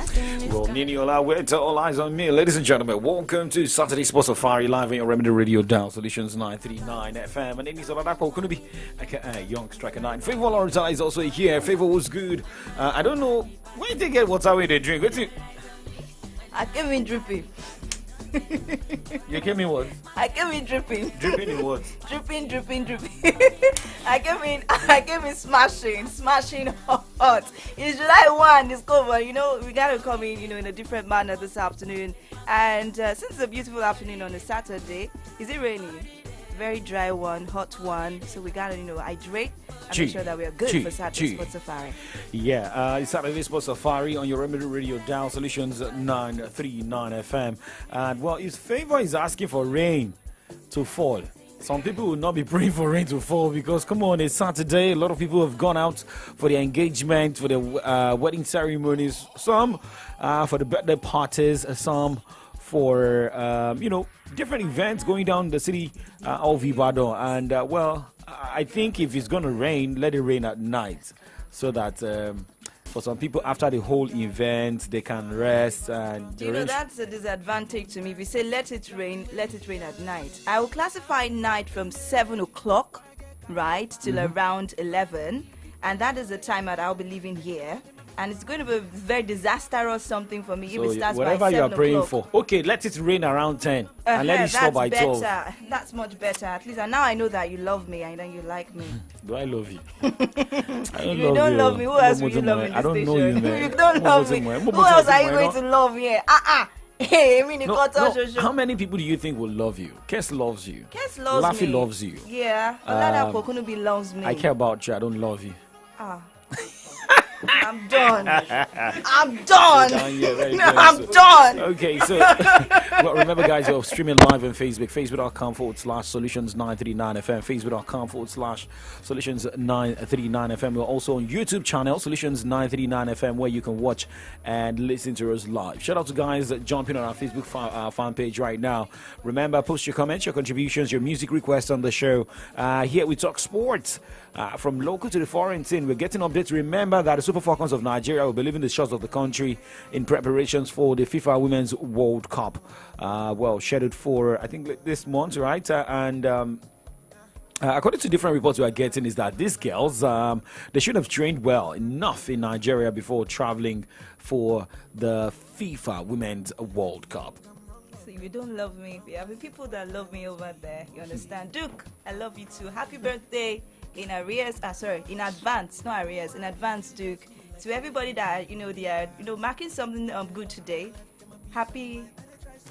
Well, Niniola, where to all eyes on me. Ladies and gentlemen, welcome to Saturday Sports Safari live on your Remedy Radio Down Solutions 939 FM. My name is Oladapo Kunubi, aka Young Striker 9. Favor Loretta is also here. Favor was good. I don't know, where did they get water when they drink? I came in dripping. You came in what? I came in dripping. Dripping in what? Dripping. I came in smashing hot. It's July 1, it's cover. We gotta come in, in a different manner this afternoon. And since it's a beautiful afternoon on a Saturday, is it raining? Very dry one, hot one. So we gotta, hydrate and make sure that we are good for Saturday Sports Safari. Yeah, it's Saturday Sports Safari on your Remedy Radio Down Solutions 939 FM. And well, his favor is asking for rain to fall. Some people will not be praying for rain to fall because, come on, it's Saturday. A lot of people have gone out for their engagement, for the wedding ceremonies. Some for the birthday parties, some for, different events going down the city of Ibadan. And, I think if it's going to rain, let it rain at night so that for some people after the whole event, they can rest. And that's a disadvantage to me. If you say let it rain at night. I will classify night from 7 o'clock, right, till around 11. And that is the time that I'll be leaving here. And it's going to be very disastrous something for me if it starts by 7 o'clock. Whatever you are praying for. Okay, let it rain around 10 and let it stop by 12. That's much better. At least now I know that you love me and then you like me. Do I love you? You don't love me. Who else will you love in this I don't know you, man. You don't love me. Who else are you going to love here? Hey, how many people do you think will love you? Kes loves you. Kes loves me. Laffy loves you. Yeah. Oladapo Kunubi loves me. I care about you. I don't love you. I'm done. I'm done. I'm done. Okay, so well, remember, guys, you're streaming live on Facebook, facebook.com/Solutions939FM, facebook.com/Solutions939FM. We're also on YouTube channel, Solutions939FM, where you can watch and listen to us live. Shout out to guys jumping on our Facebook fan page right now. Remember, post your comments, your contributions, your music requests on the show. Here we talk sports. From local to the foreign scene, we're getting updates. Remember that the Super Falcons of Nigeria will be leaving the shores of the country in preparations for the FIFA Women's World Cup. Scheduled for, I think, this month, right? According to different reports we are getting, is that these girls, they should have trained well enough in Nigeria before traveling for the FIFA Women's World Cup. So if you don't love me, we have people that love me over there. You understand? Duke, I love you too. Happy birthday. In advance, Duke. To everybody that they are marking something good today. Happy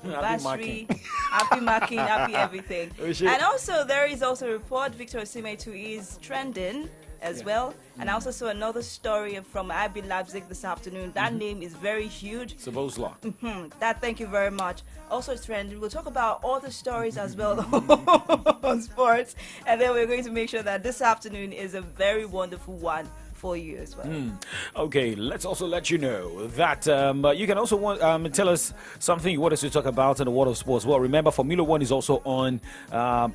anniversary, happy marking, happy everything. And also there is also a report Victor Osimhen too is trending as well. And I also saw another story from RB Leipzig this afternoon. That name is very huge. Szoboszlai. Thank you very much. Also it's trending. We'll talk about all the stories as well on sports. And then we're going to make sure that this afternoon is a very wonderful one for you as well. Okay, let's also let you know that you can also tell us something you want us to talk about in the world of sports. Well, remember, Formula One is also on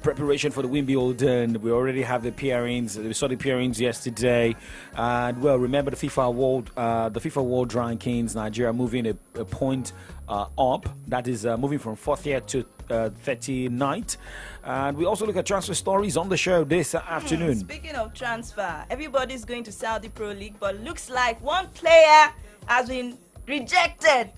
preparation for the Wimbledon. We already have the pairings. We saw the pairings yesterday. And well, remember the FIFA World rankings. Nigeria moving a point up. That is moving from 40th to 39th. And we also look at transfer stories on the show this afternoon. Speaking of transfer, everybody's going to Saudi Pro League, but looks like one player has been rejected.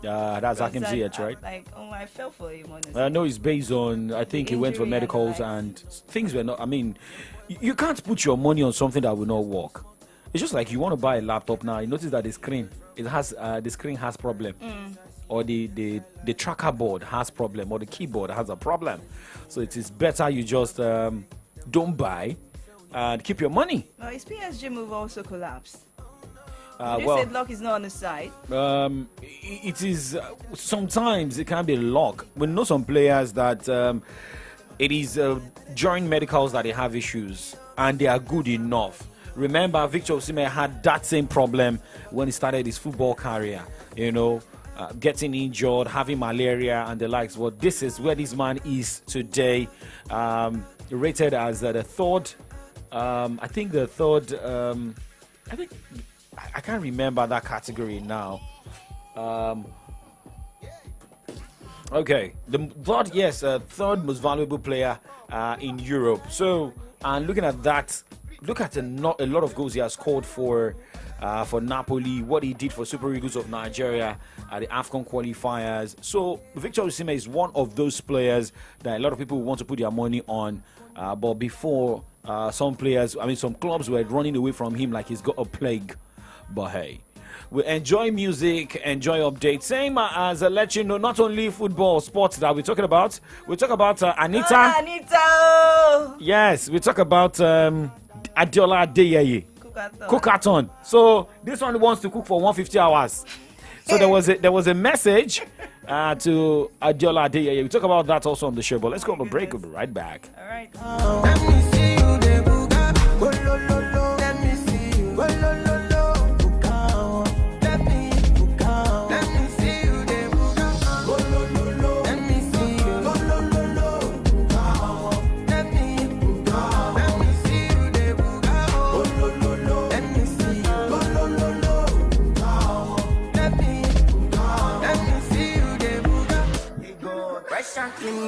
That's Hakim Ziyech, right? I fell for him, honestly. No, it's based on, I think he went for medicals and things were not, you can't put your money on something that will not work. It's just like you want to buy a laptop now. You notice that the screen has problem. Or the tracker board has problem, or the keyboard has a problem. So it is better you just don't buy and keep your money. Well, his PSG move also collapsed. You said luck is not on the side. It is sometimes it can be luck. We know some players that it is during medicals that they have issues and they are good enough. Remember, Victor Osimhen had that same problem when he started his football career. Getting injured, having malaria and the likes. Well, this is where this man is today. Rated as the third. I can't remember that category now. Okay, the third most valuable player in Europe. So, and looking at that, look at a lot of goals he has scored for Napoli, what he did for Super Eagles of Nigeria at the AFCON qualifiers. So, Victor Osimhen is one of those players that a lot of people want to put their money on. But before, some clubs were running away from him like he's got a plague. But hey, we enjoy music, enjoy updates. Same as let you know, not only football, sports that we're talking about. We talk about Anita. Oh, Anita! Yes, we talk about Adeola Adeyeye. Cookathon. So this one wants to cook for 150 hours. So there was a message to Adeola Adeyeye. We talk about that also on the show. But let's go on a break. We'll be right back. All right. Let me see you, Let me see you.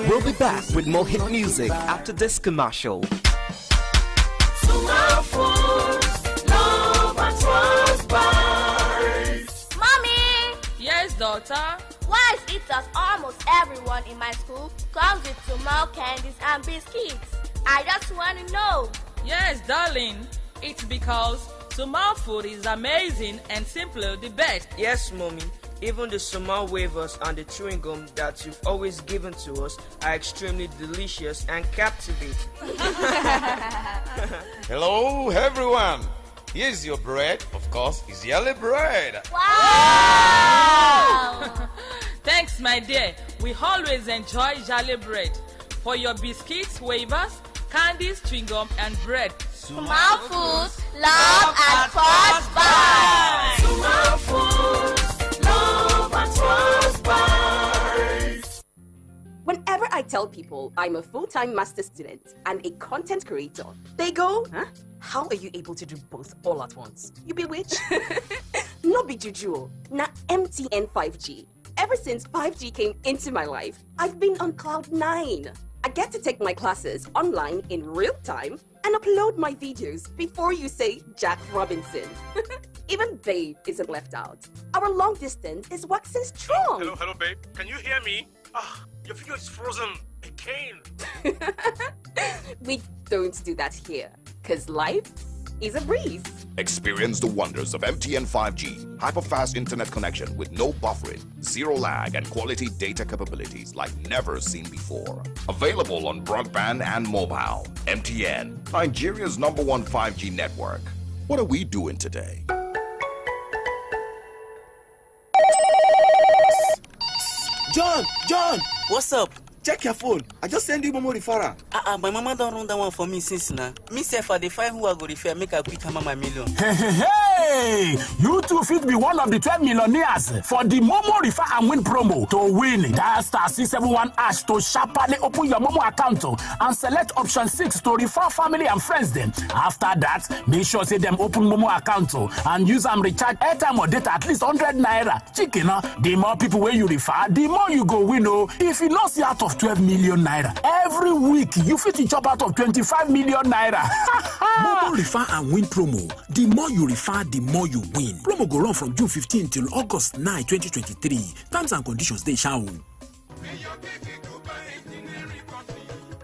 We'll be back with more hit music after this commercial. Mommy! Yes, daughter? Why is it that almost everyone in my school comes with small candies and biscuits? I just want to know. Yes, darling. It's because Sumal food is amazing and simply the best. Yes, mommy. Even the Sumal wafers and the chewing gum that you've always given to us are extremely delicious and captivating. Hello, everyone. Here's your bread. Of course, it's yellow bread. Wow! Thanks, my dear. We always enjoy Jolly bread. For your biscuits, wafers, candies, chewing gum, and bread. Sumal Foods, love at first bite. Sumal Foods, love at first bite. Whenever I tell people I'm a full-time master student and a content creator, they go, huh? How are you able to do both all at once? You bewitch? No be juju, na MTN 5G. Ever since 5G came into my life, I've been on cloud 9. I get to take my classes online in real time and upload my videos before you say Jack Robinson. Even babe isn't left out. Our long distance is waxing strong. Hello, babe. Can you hear me? Your video is frozen again. We don't do that here, because life is a breeze. Experience the wonders of MTN 5G. Hyper-fast internet connection with no buffering, zero lag, and quality data capabilities like never seen before. Available on broadband and mobile. MTN, Nigeria's #1 5G network. What are we doing today? John, what's up? Check your phone. I just send you Momo referral. My mama don't run that one for me since now. Me say for the 5 who I go refer, make a quick hammer my million. Hey! You too fit be one of the 12 millionaires for the Momo Refer and Win promo. To win, dial star 671 # to sharply open your Momo account and select option 6 to refer family and friends then. After that, make sure say them open Momo account and use them recharge airtime or data at least 100 naira. Chicken, the more people where you refer, the more you go win. If you not see out of 12 million naira every week, you fit to chop out of 25 million naira. Momo Refer and Win promo. The more you refer, the more you win. Promo go run from June 15 till August 9, 2023. Terms and conditions they shall.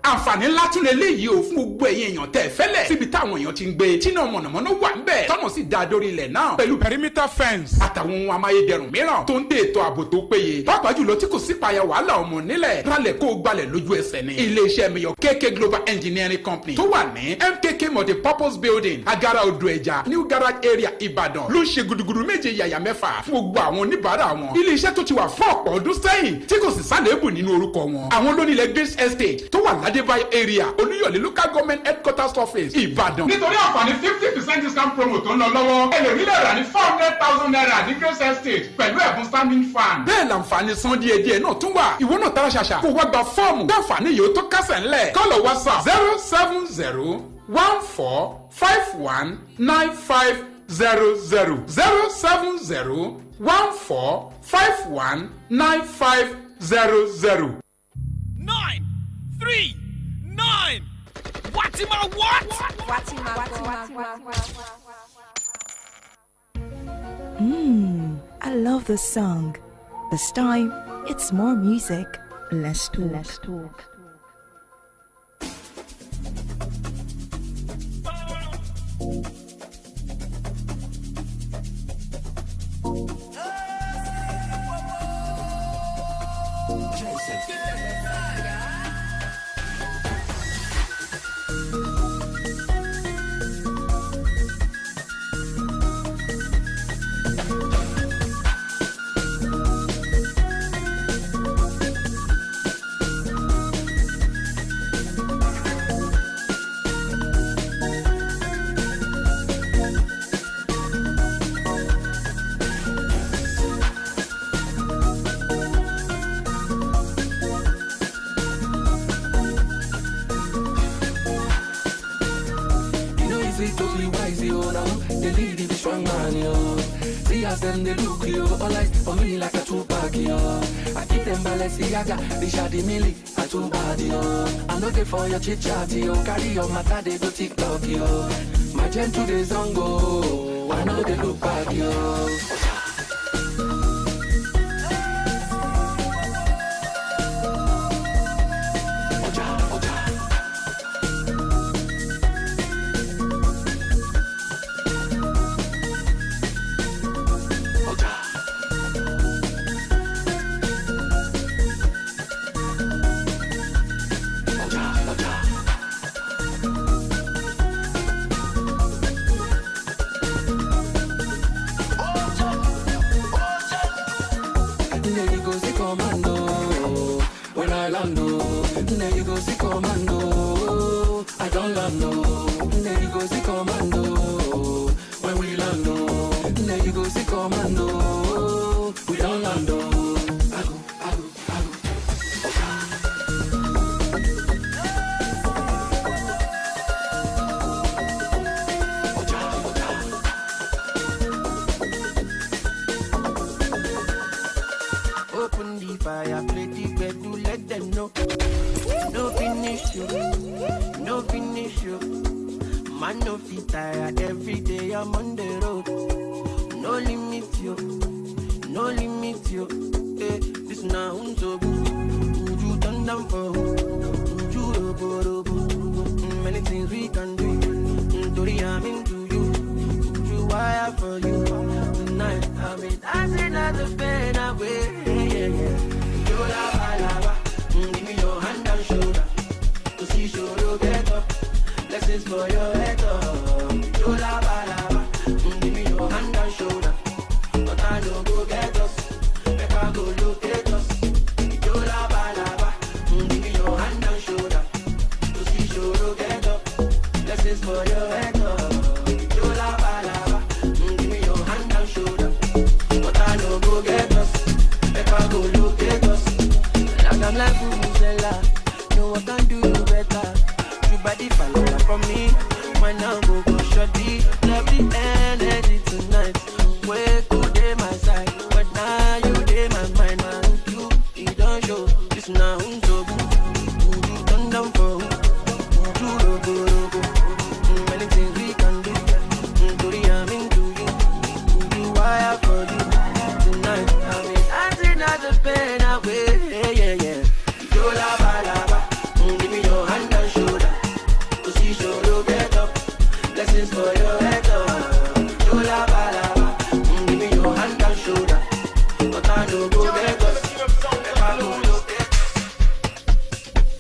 àǹfààní ńlá tún lè léyìí o fún gbogbo ẹ̀yin èèyàn tẹ́ fẹ́lẹ̀ síbi táwọn èèyàn ti ń gbé tíná mọ̀nàmọ́ná wà ń bẹ̀ tọ́nà sì dá dórí ilẹ̀ náà pẹ̀lú perimeter fence àtàwọn ohun amáyédẹrùn mìíràn tó ń dé ètò ààbò tó péye pàápàá jùlọ tí kò sí payà wàhálà ọmọ nílẹ̀ rálẹ̀ kó gbalẹ̀ lójú ẹsẹ̀ ni iléeṣẹ́ Mayor KK Global Engineering Company tó wà ní MKK Multi-Purpose Building Agara Odò Ẹja New Garage Area Ìbàdàn ló ń ṣe gudugudu méje yàyà mẹ́fà fún gbogbo àwọn oníbàárà wọn iléeṣẹ́ tó ti wà fún ọ̀pọ̀ ọdún sẹ́yìn tí kò sì sálẹ̀ẹ́bù nínú orúkọ wọn àwọn lónílẹ̀ Grace Estate tó wà ládébáyọ̀ area Olúyọ̀lé local government headquarters office Ìbàdàn. nítorí àǹfààní 50% discount promo tó ń lọ lọ́wọ́ ẹlòmílẹ̀ rà ní 400,000 naira ní Grace Estate pẹ̀lú ẹ̀bùn standing fan. bẹ́ẹ̀ làǹfààní san díẹ̀díẹ̀ náà tún wà ìwọ náà tara ṣàṣà kó wá gba fọ́ọ̀mù bí àǹfààní yìí ó tó kásẹ̀ ńlẹ̀ kọ́lọ̀ WhatsApp 070145195 070-519500. 939. Watima what? I love this song. This time, it's more music. Let's talk. Them they look you all like for me like a Tupac yo. I keep them Balenciaga, Richard Mille, a too bad yo. I know they for your chit chat yo. Carry your matter they go TikTok yo. My gen to the zongo, I know they look back yo.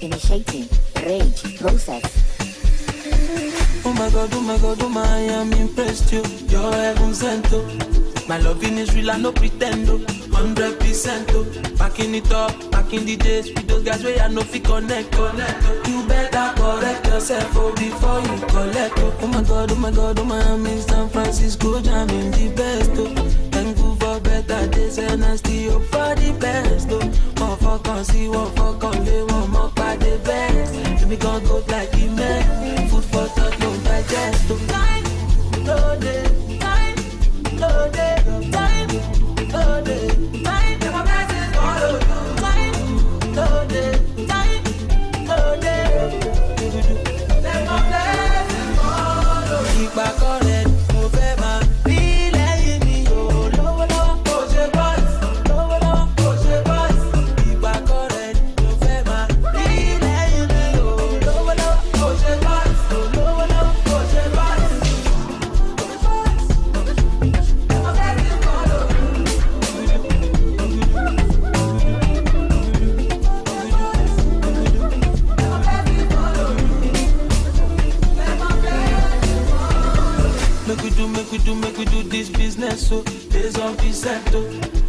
Initiating rage process. Oh my god, oh my, I am impressed you. You're heaven sent oh. My loving is real, I no pretend oh. 100% oh. Backing it up, back in the days with those guys where I no fit connect oh. You better correct yourself oh before you collect oh. Oh my god, oh my, I'm in San Francisco, jamming the best oh. Thankful for better days and I still hope for the best oh. One for can see, one for can lay, one more by the best. Let me go like the man, food for thought, no digest oh. Time, no day, time. 100%, oh.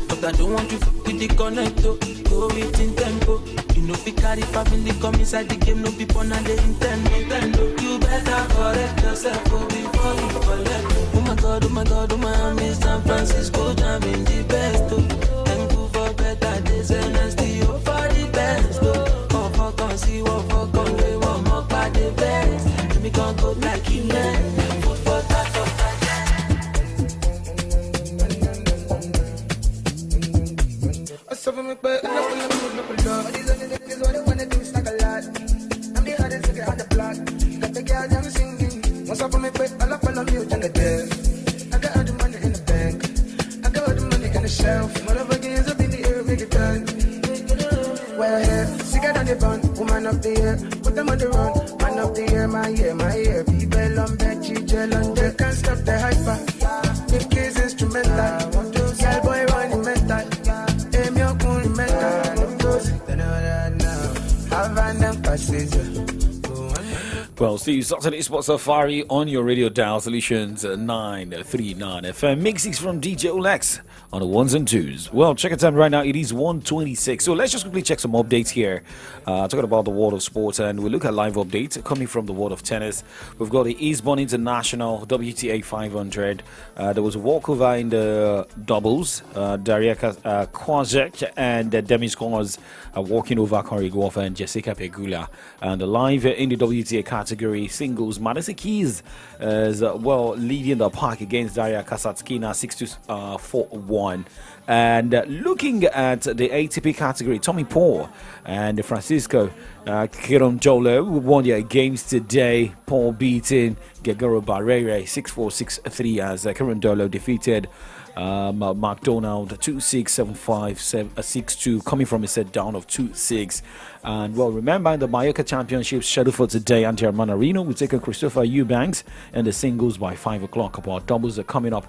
But I don't want to fuck with the connect, oh. Go with in tempo. You know, if you carry family come inside the game, no people and they Nintendo. You better correct yourself, oh, before you collect. Oh my God, oh my God, oh my Miss San Francisco, jam in the best, oh. And go for better days and I still hope for the best, oh. Come for come see, what for come, they want more by the best. Let me come go like you, man. Food for that, for that. So for me, but I'm not gonna these other niggas, what they wanna do is like a lot. I'm the hardest nigga on the block. Got the girl down singing. What's up for me, but all up on mute and the dead. I got all the money in the bank. I got all the money in the shelf. Motherfucking hands up in the air, make it done. Well, here, cigar on the bun, woman up the air. Put them on the run, man up the air, my ear. People on bed, gel on deck, can't stop the hyper. If kids instrumental, girl boy running mental. Well, see Saturday Sports Safari on your radio dial solutions 939 FM. Mixes from DJ Olex on the ones and twos. Well, check the time right now. It is 1:26. So let's just quickly check some updates here. Talking about the world of sports, and we look at live updates coming from the world of tennis. We've got the Eastbourne International WTA 500. There was a walkover in the doubles. Daria Kwasek and Demis Kors walking over Corey Goff and Jessica Pegula. And live in the WTA category singles, Madison Keys is leading the pack against Daria Kasatkina 6-4-1. And looking at the ATP category, Tommy Paul and Francisco Quiron-Jolo won their games today. Paul beating Gegoro Barrere 6-4, 6-3 as Quiron-Jolo defeated McDonald 2-6, 7-5, 6-2, coming from a set down of 2-6. And well, remember in the Mallorca Championship scheduled for today, Antia Manarino will take on Christopher Eubanks and the singles by 5 o'clock. About doubles are coming up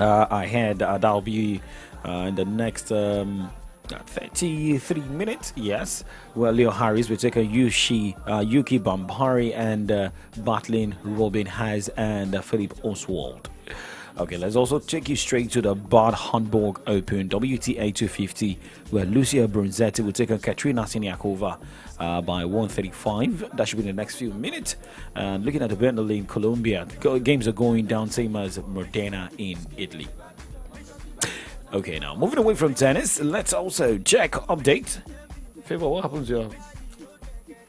ahead. That'll be in the next 33 minutes. Yes. Well, Leo Harris will take a Yuki Bambari and battling Robin Haas and Philip Oswald. Okay, let's also take you straight to the Bad Homburg Open WTA 250, where Lucia Bronzetti will take on Katrina Siniakova by 1:35. That should be in the next few minutes. And looking at the Bernoulli in Colombia, games are going down, same as Modena in Italy. Okay, now moving away from tennis, let's also check update. Favor, what happens here?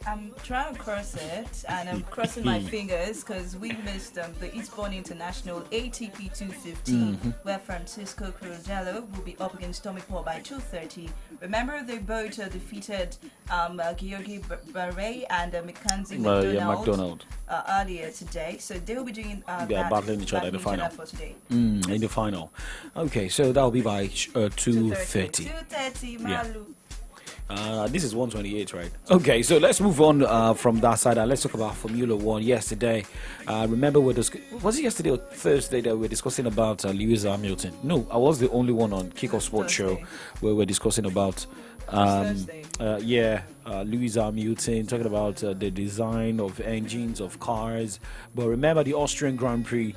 I'm trying to cross it, and I'm crossing my fingers because we missed the Eastbourne International ATP 250, where Francisco Quiron-Jolo will be up against Tommy Paul by 2:30. Remember, they both defeated Georgi Barré and Mackenzie McDonald earlier today, so they will be doing they are battling each other in the final for today. In the final. Okay, so that will be by 2:30. 2:30, Malu. This is 128, right? Okay, so let's move on from that side and let's talk about Formula One. Yesterday, remember, was it yesterday or Thursday that we were discussing about Lewis Hamilton? No, I was the only one on Kickoff Sports Show where we're discussing about Lewis Hamilton, talking about the design of engines of cars. But remember, the Austrian Grand Prix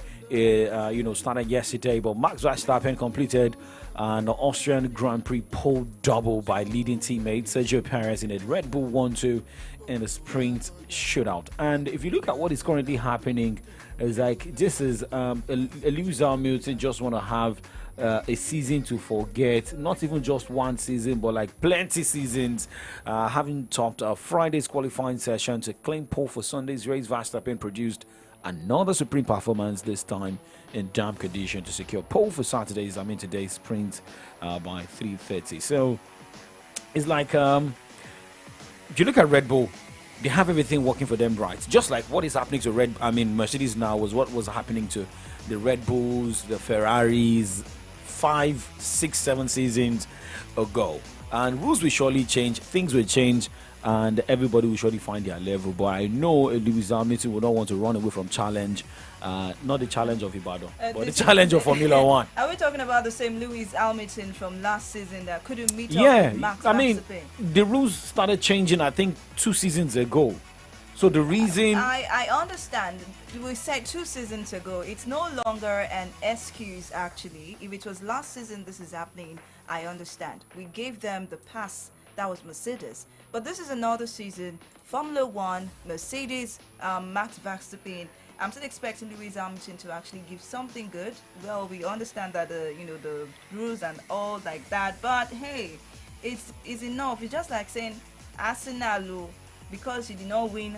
started yesterday, but Max Verstappen completed an Austrian Grand Prix pole double by leading teammate Sergio Perez in a Red Bull 1-2 in a sprint shootout. And if you look at what is currently happening, it's like this is Lewis Hamilton just want to have a season to forget, not even just one season, but like plenty seasons. Having topped Friday's qualifying session to claim pole for Sunday's race, Verstappen produced another supreme performance, this time in damp condition, to secure pole for today's sprint by 3:30. So it's like if you look at Red Bull, they have everything working for them right, just like what is happening to Mercedes now was what was happening to the Red Bulls, the Ferraris 5, 6, 7 seasons ago. And rules will surely change, things will change, and everybody will surely find their level. But I know Lewis Hamilton will not want to run away from challenge, not the challenge of Ibadan, but the challenge of Formula One. Are we talking about the same Lewis Hamilton from last season that couldn't meet up with Max Verstappen? The rules started changing, I think, 2 seasons ago. So the reason I understand. We said 2 seasons ago, it's no longer an excuse. Actually, if it was last season this is happening, I understand. We gave them the pass. That was Mercedes. But this is another season. Formula One, Mercedes, Max Verstappen. I'm still expecting Lewis Hamilton to actually give something good. Well, we understand that the rules and all like that. But hey, it's enough. It's just like saying Arsenal, because you did not win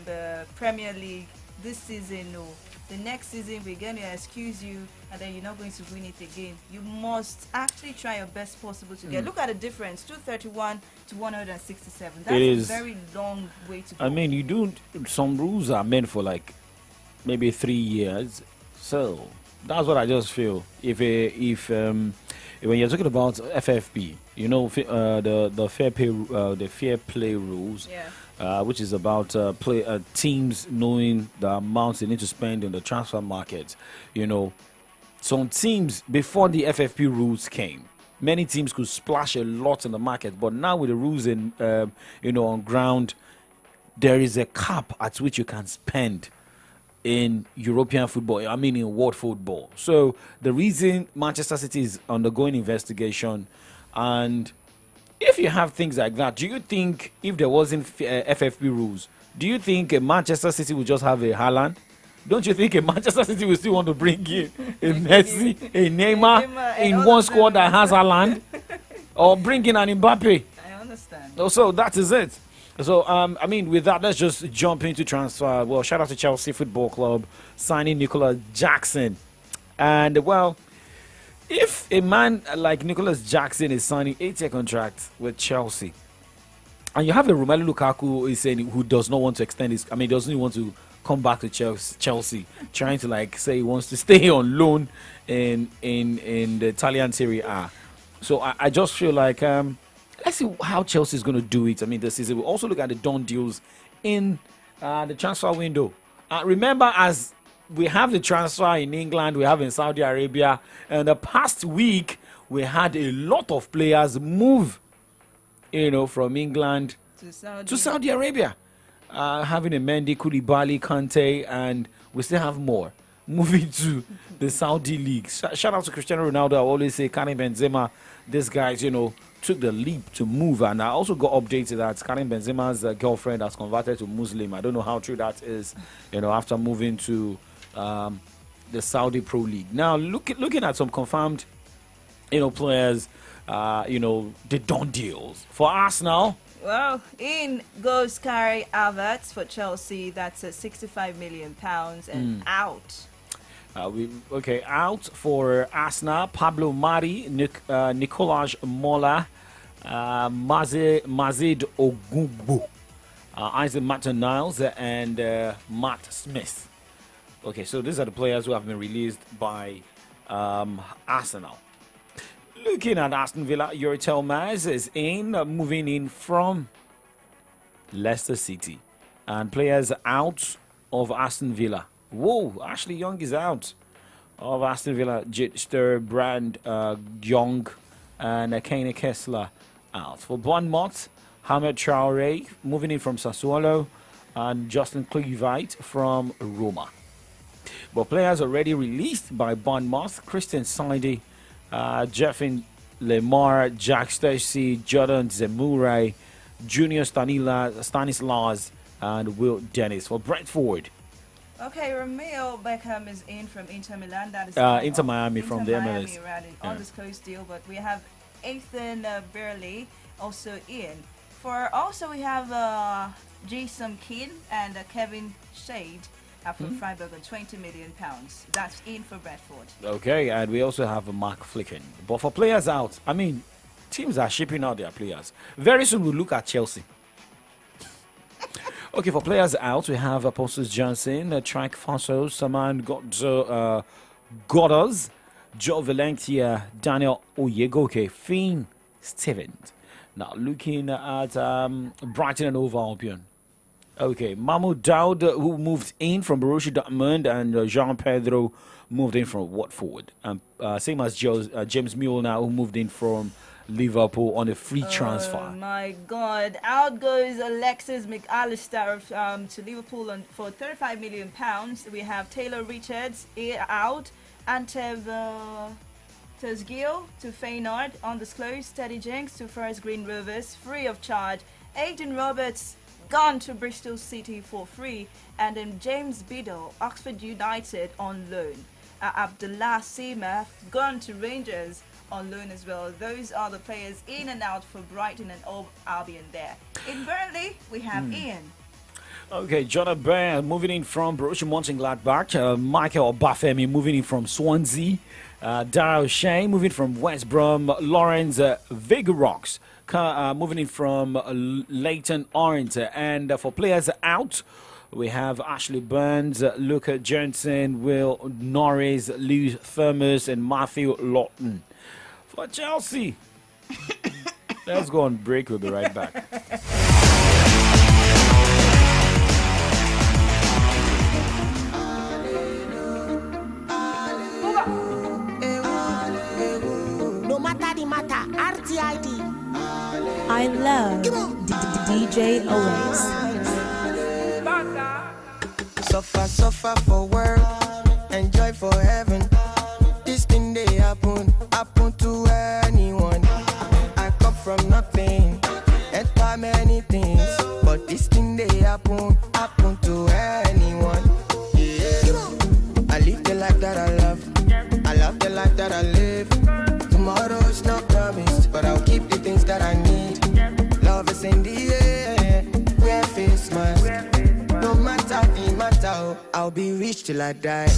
the Premier League this season, no. The next season we're going to excuse you, and then you're not going to win it again. You must actually try your best possible to get. Look at the difference: 231 to 167. That's a very long way to go. I mean, some rules are meant for like maybe 3 years, so that's what I just feel. If when you're talking about FFP, the fair play rules. Yeah. Which is about teams knowing the amounts they need to spend in the transfer market. Some teams, before the FFP rules came, many teams could splash a lot in the market. But now with the rules on ground, there is a cap at which you can spend in European football. I mean, in world football. So the reason Manchester City is undergoing investigation, and if you have things like that, do you think if there wasn't FFP rules, do you think Manchester City would just have a Haaland? Don't you think Manchester City will still want to bring in a Messi, a Neymar in one squad that has Haaland? Or bring in an Mbappe? I understand. So that is it. So, I mean, with that, let's just jump into transfer. Well, shout out to Chelsea Football Club signing Nicolas Jackson. And, well, if a man like Nicolas Jackson is signing 8-year contract with Chelsea, and you have a Romelu Lukaku who does not want to extend his, doesn't want to come back to Chelsea, trying to say he wants to stay on loan in the Italian Serie A. So I just feel like let's see how Chelsea is going to do it. This season we'll also look at the done deals in the transfer window. Remember, as we have the transfer in England, we have in Saudi Arabia, and the past week we had a lot of players move, from England to Saudi Arabia. Having a Mendy, Koulibaly, Kante, and we still have more moving to the Saudi league. Shout out to Cristiano Ronaldo. I always say Karim Benzema. These guys, took the leap to move, and I also got updated that Karim Benzema's girlfriend has converted to Muslim. I don't know how true that is, after moving to the Saudi Pro League. Now, looking at some confirmed, players, the done deals for Arsenal. Well, in goes Kai Havertz for Chelsea. That's £65 million, and out. Out for Arsenal. Pablo Mari, Nicolas Mola, Mazid Ogugbu, Isaac Martin-Niles, and Matt Smith. Okay, so these are the players who have been released by Arsenal. Looking at Aston Villa, Youri Tielemans is moving in from Leicester City. And players out of Aston Villa. Whoa, Ashley Young is out of Aston Villa. Jitster, Brand Young, and Kane Kessler out. For Bournemouth, Hamed Traore moving in from Sassuolo, and Justin Kluivert from Roma. But players already released by Bournemouth: Christian Saidi, Jeffin Lemar, Jack Stacey, Jordan Zemure, Junior Stanislas, and Will Dennis. For Brentford, okay, Romeo Beckham is in from Inter Milan. That is Inter Miami from the MLS. Undisclosed deal, but we have Ethan Burley also in. Also we have Jason Kidd and Kevin Shade from Freiburg on £20 million. That's in for Bradford. Okay, and we also have Mark Flicken. But for players out, teams are shipping out their players. Very soon we'll look at Chelsea. Okay, for players out, we have Apostles Johnson, Trank Faso, Saman Goddard, Joe Valentia, Daniel Oyegoke, Finn Stevens. Now looking at Brighton and Hove Albion. Okay, Mahmoud Daoud, who moved in from Borussia Dortmund, and Jean Pedro moved in from Watford. Same as James Milner, who moved in from Liverpool on a free transfer. Oh my God. Out goes Alexis McAllister to Liverpool for £35 million. We have Taylor Richards out. Antef Tezgil to Feyenoord. Undisclosed. Teddy Jenks to Forest Green Rovers free of charge. Aidan Roberts gone to Bristol City for free. And then James Biddle, Oxford United on loan. Abdullah Seema gone to Rangers on loan as well. Those are the players in and out for Brighton and Albion there. In Burnley, we have Ian. Okay, Jonah Bear moving in from Borussia Mönchengladbach. Michael Obafemi moving in from Swansea. Daryl Shea moving from West Brom. Lawrence Vigorox moving in from Leyton Orient. And for players out, we have Ashley Burns, Luca Johnson, Will Norris, Lou Thermos, and Matthew Lawton. For Chelsea, let's go on break. We'll be right back. No matter the matter, RTID. I love DJ Oasis. Suffer for work, enjoy for heaven. This thing they happen to anyone. I come from nothing, enter many things, but this thing they happen to anyone. Yeah. I live the life that I love the life that I live. Tomorrow's not promised, but I'll keep the things that I need. Love is in the air, wear face mask. No matter the matter, I'll be rich till I die.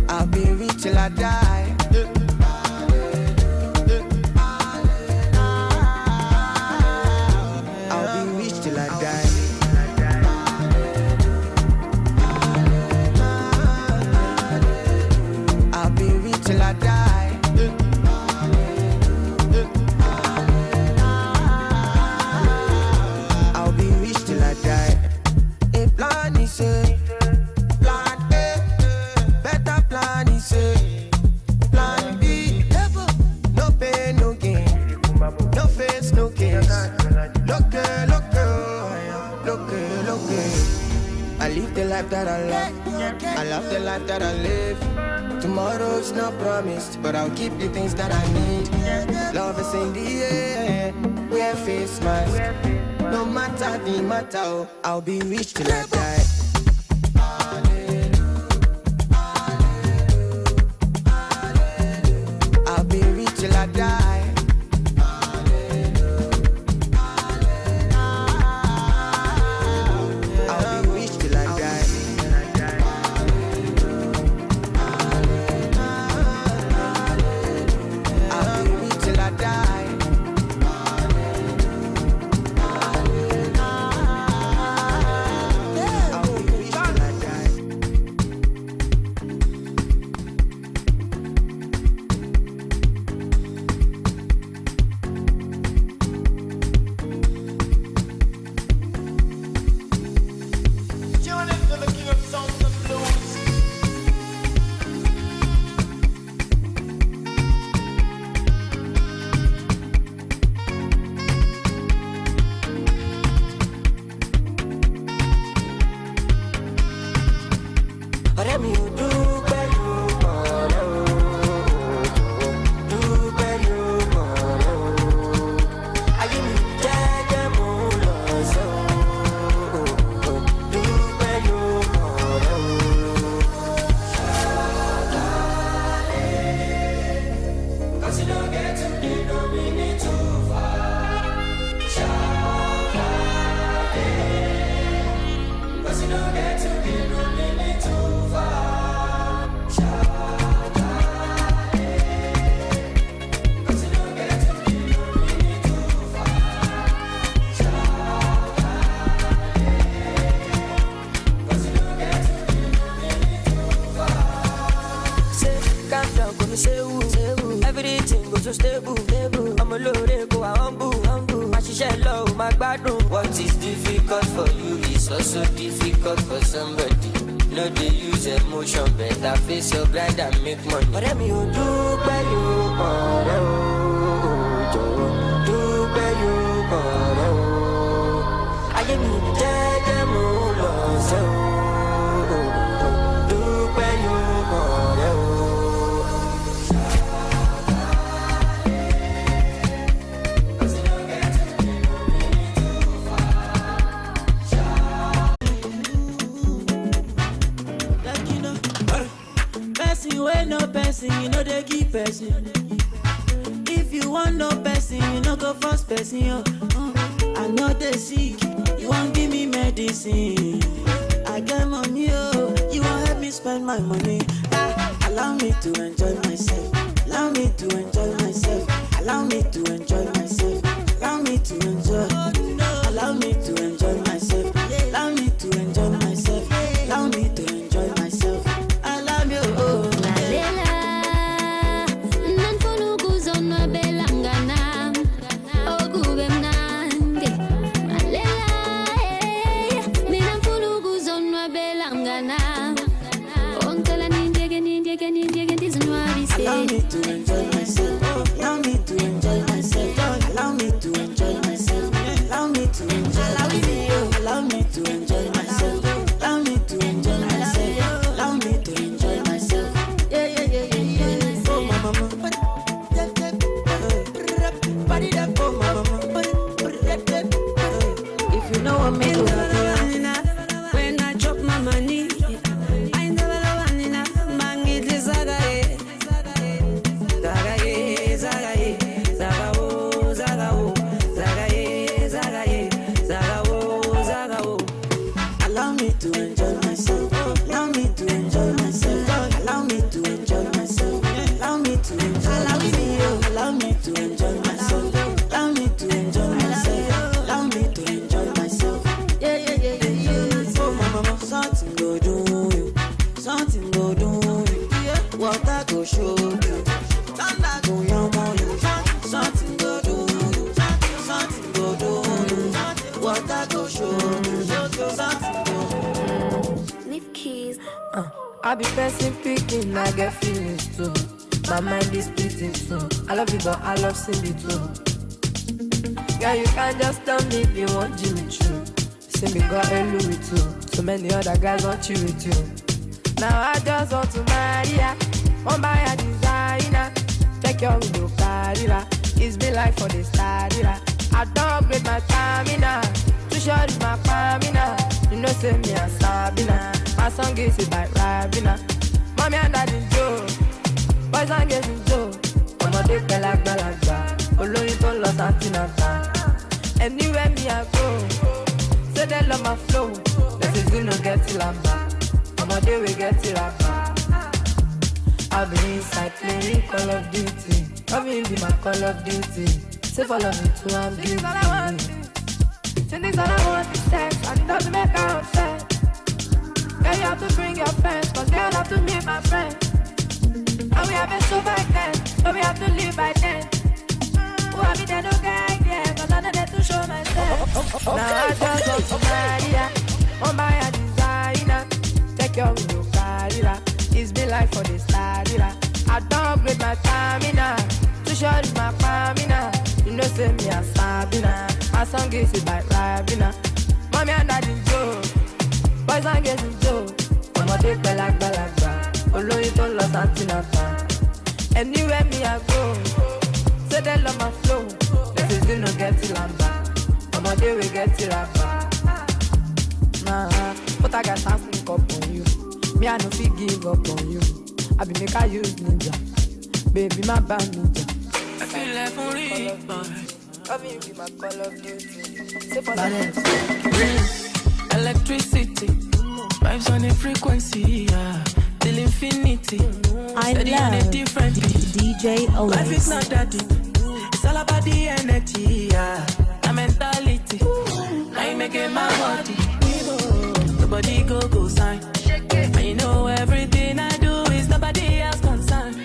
I'll be rich till I die. I'll be rich till I die. I'll be rich till I die. That I love the life that I live. Tomorrow's not promised, but I'll keep the things that I need. Love is in the air, wear face mask. No matter the matter, I'll be rich till I die. I'll be rich till I die. Everything goes so stable. I'm a load, go humble. I should low, my bad. What is difficult for you is also difficult for somebody. No, they use emotion, better face your grind and make money. But let me do by you, do by you, I am dead, do by you, no person, you know they keep person. If you want no person, you know go first person. I know they sick, you won't give me medicine. I get money, you won't help me spend my money. Allow me to enjoy myself. Allow me to enjoy myself. Allow me to enjoy myself. Allow me to enjoy. Allow me to enjoy myself. Allow me to enjoy myself. Allow me to enjoy myself. I love you. Allow me to enjoy myself. Allow me to enjoy myself. Allow me to enjoy myself. Allow me to enjoy. Allow me to enjoy myself. Allow me to enjoy myself. Allow me to enjoy myself. Yeah. Oh my mama. If you know what me do, when I drop my money, I never know man it is Allow me to enjoy myself. Allow me to enjoy myself. Allow me to enjoy myself. Allow me to enjoy myself. Allow me to enjoy myself. Allow me to enjoy myself. Allow me to enjoy myself. Yeah. Oh mama, something go do you. Something go do you. Water go show you. Thunder go yam on you. Something go do you. Something go do you. Water go show you. Leave keys. I be person picking, I get feelings too. My mind is splitting too. I love you, but I love Cindy too. Yeah, you can't just tell me if you want Jimmy Choo. See me got a Louis too. So many other guys want you with you. Now I just want to marry ya. Won't buy a designer. Check your window, Carrera. It's been like for this Carrera. I don't upgrade my stamina. Too short is my stamina. You know, say me a Sabina. My song is it by Rabina. Mommy and daddy Joe. Boys and girls in Joe. Ọmọdé pẹ̀lágbàlagbà. Olóyin tó lọ Santinata. Anywhere me I go. Say they love my flow. This is you no get till I'm back. Ọmọdé we get till I'm back. I'll be inside playing Call of Duty. Loving be my Call of Duty. Say follow me to I'm guilty. Things that I want is sex, and it doesn't make her upset. Yeah, you have to bring your friends, cause they all have to meet my friends. And we have been so back then, so we have to live by then. Who have been there no guy, yeah, cause I'm not there to show myself. Now I just want to marry ya, on my designer. Take your window, Carrera. It's been like for this Carrera. I don't upgrade my stamina. Too short is my stamina. You know, say me a Sabina. My song is it by Rabina. Mommy and daddy Joe. Boys and girls in Joe. Ọmọdé pẹ̀lágbàlagbà. Olóyin tó lọ Santinata. Anywhere me I go. Say they love my flow. This is you no get till I'm back. Ọmọdé we get till I'm back. Nah, but I got time to up on you. Me I no fit give up on you. I be make I use ninja. Baby my band ninja. I feel like for real, boy. Come in be my Call of Duty. Balance, electricity, vibes on a frequency, yeah, till infinity. I love different DJ Oasis. Life is not that deep. It's all about the energy, yeah, the mentality. Now you make it my body. Nobody go sign. And you know everything I do is nobody else concerned.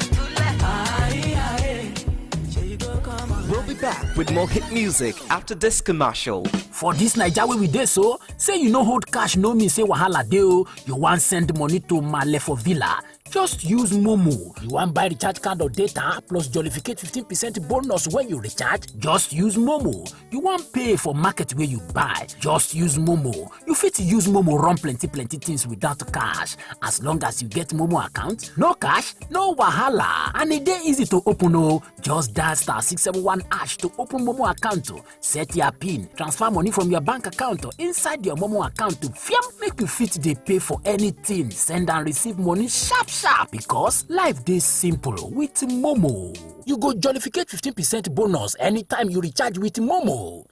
We'll be back with more hit music after this commercial. For this Naija wey we dey so, say you no hold cash no mean say wahala dey o. You wan send money to Male for Villa. Just use Momo. You want buy recharge card or data plus jollificate 15% bonus when you recharge? Just use Momo. You want pay for market where you buy? Just use Momo. You fit use Momo run plenty things without cash. As long as you get Momo account, no cash, no wahala. And it dey easy to open o. Just dial *671# to open Momo account. Set your PIN, transfer money from your bank account inside your Momo account to make you fit dey pay for anything. Send and receive money sharp because life dey simple with Momo. You go jollificate 15% bonus anytime you recharge with Momo.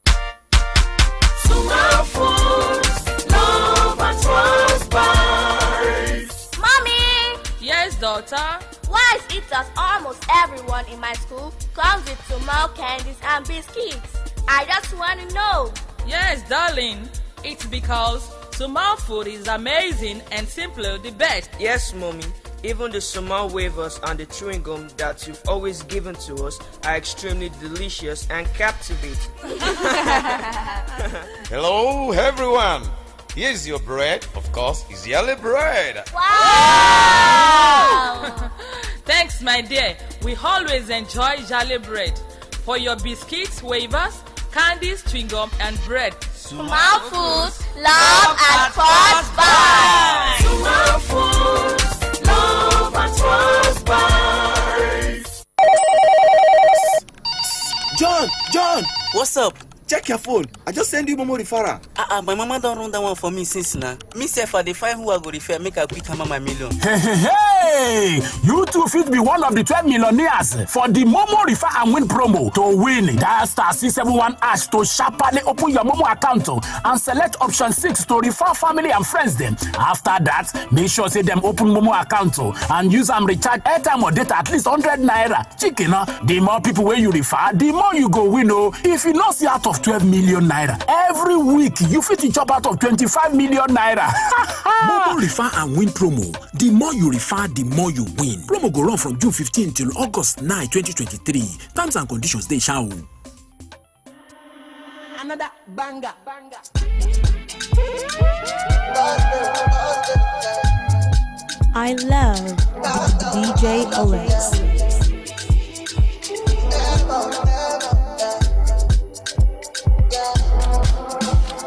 Sumo Foods, love and trust buys. Mommy! Yes, daughter? Why is it that almost everyone in my school comes with Sumo candies and biscuits? I just want to know. Yes, darling. It's because Sumo food is amazing and simply the best. Yes, mommy. Even the Sumo wafers and the chewing gum that you've always given to us are extremely delicious and captivating. Hello, everyone. Here's your bread. Of course, it's yellow bread. Wow! Thanks, my dear. We always enjoy Jolly bread. For your biscuits, wafers, candies, chewing gum, and bread. Sumo Foods, love and trust buys. Sumo Foods, love and trust buys. John, what's up? Check your phone. I just send you Momo referral. My mama don't run that one for me since now. Me say for the 5 who I go refer, make a quick hammer my million. Hey! You too fit be one of the 12 millionaires for the Momo Refer and Win promo. To win, dial *671# to sharply open your Momo account and select option 6 to refer family and friends them. After that, make sure say them open Momo account and use them recharge airtime or data at least 100 naira. Chicken, the more people where you refer, the more you go win. If you not see out of 12 million naira every week, you fit chop out of 25 million naira. Momo Refer and Win promo. The more you refer, the more you win. Promo go run from June 15 till August 9, 2023. Terms and conditions they shall. Another banger. I love DJ Alex.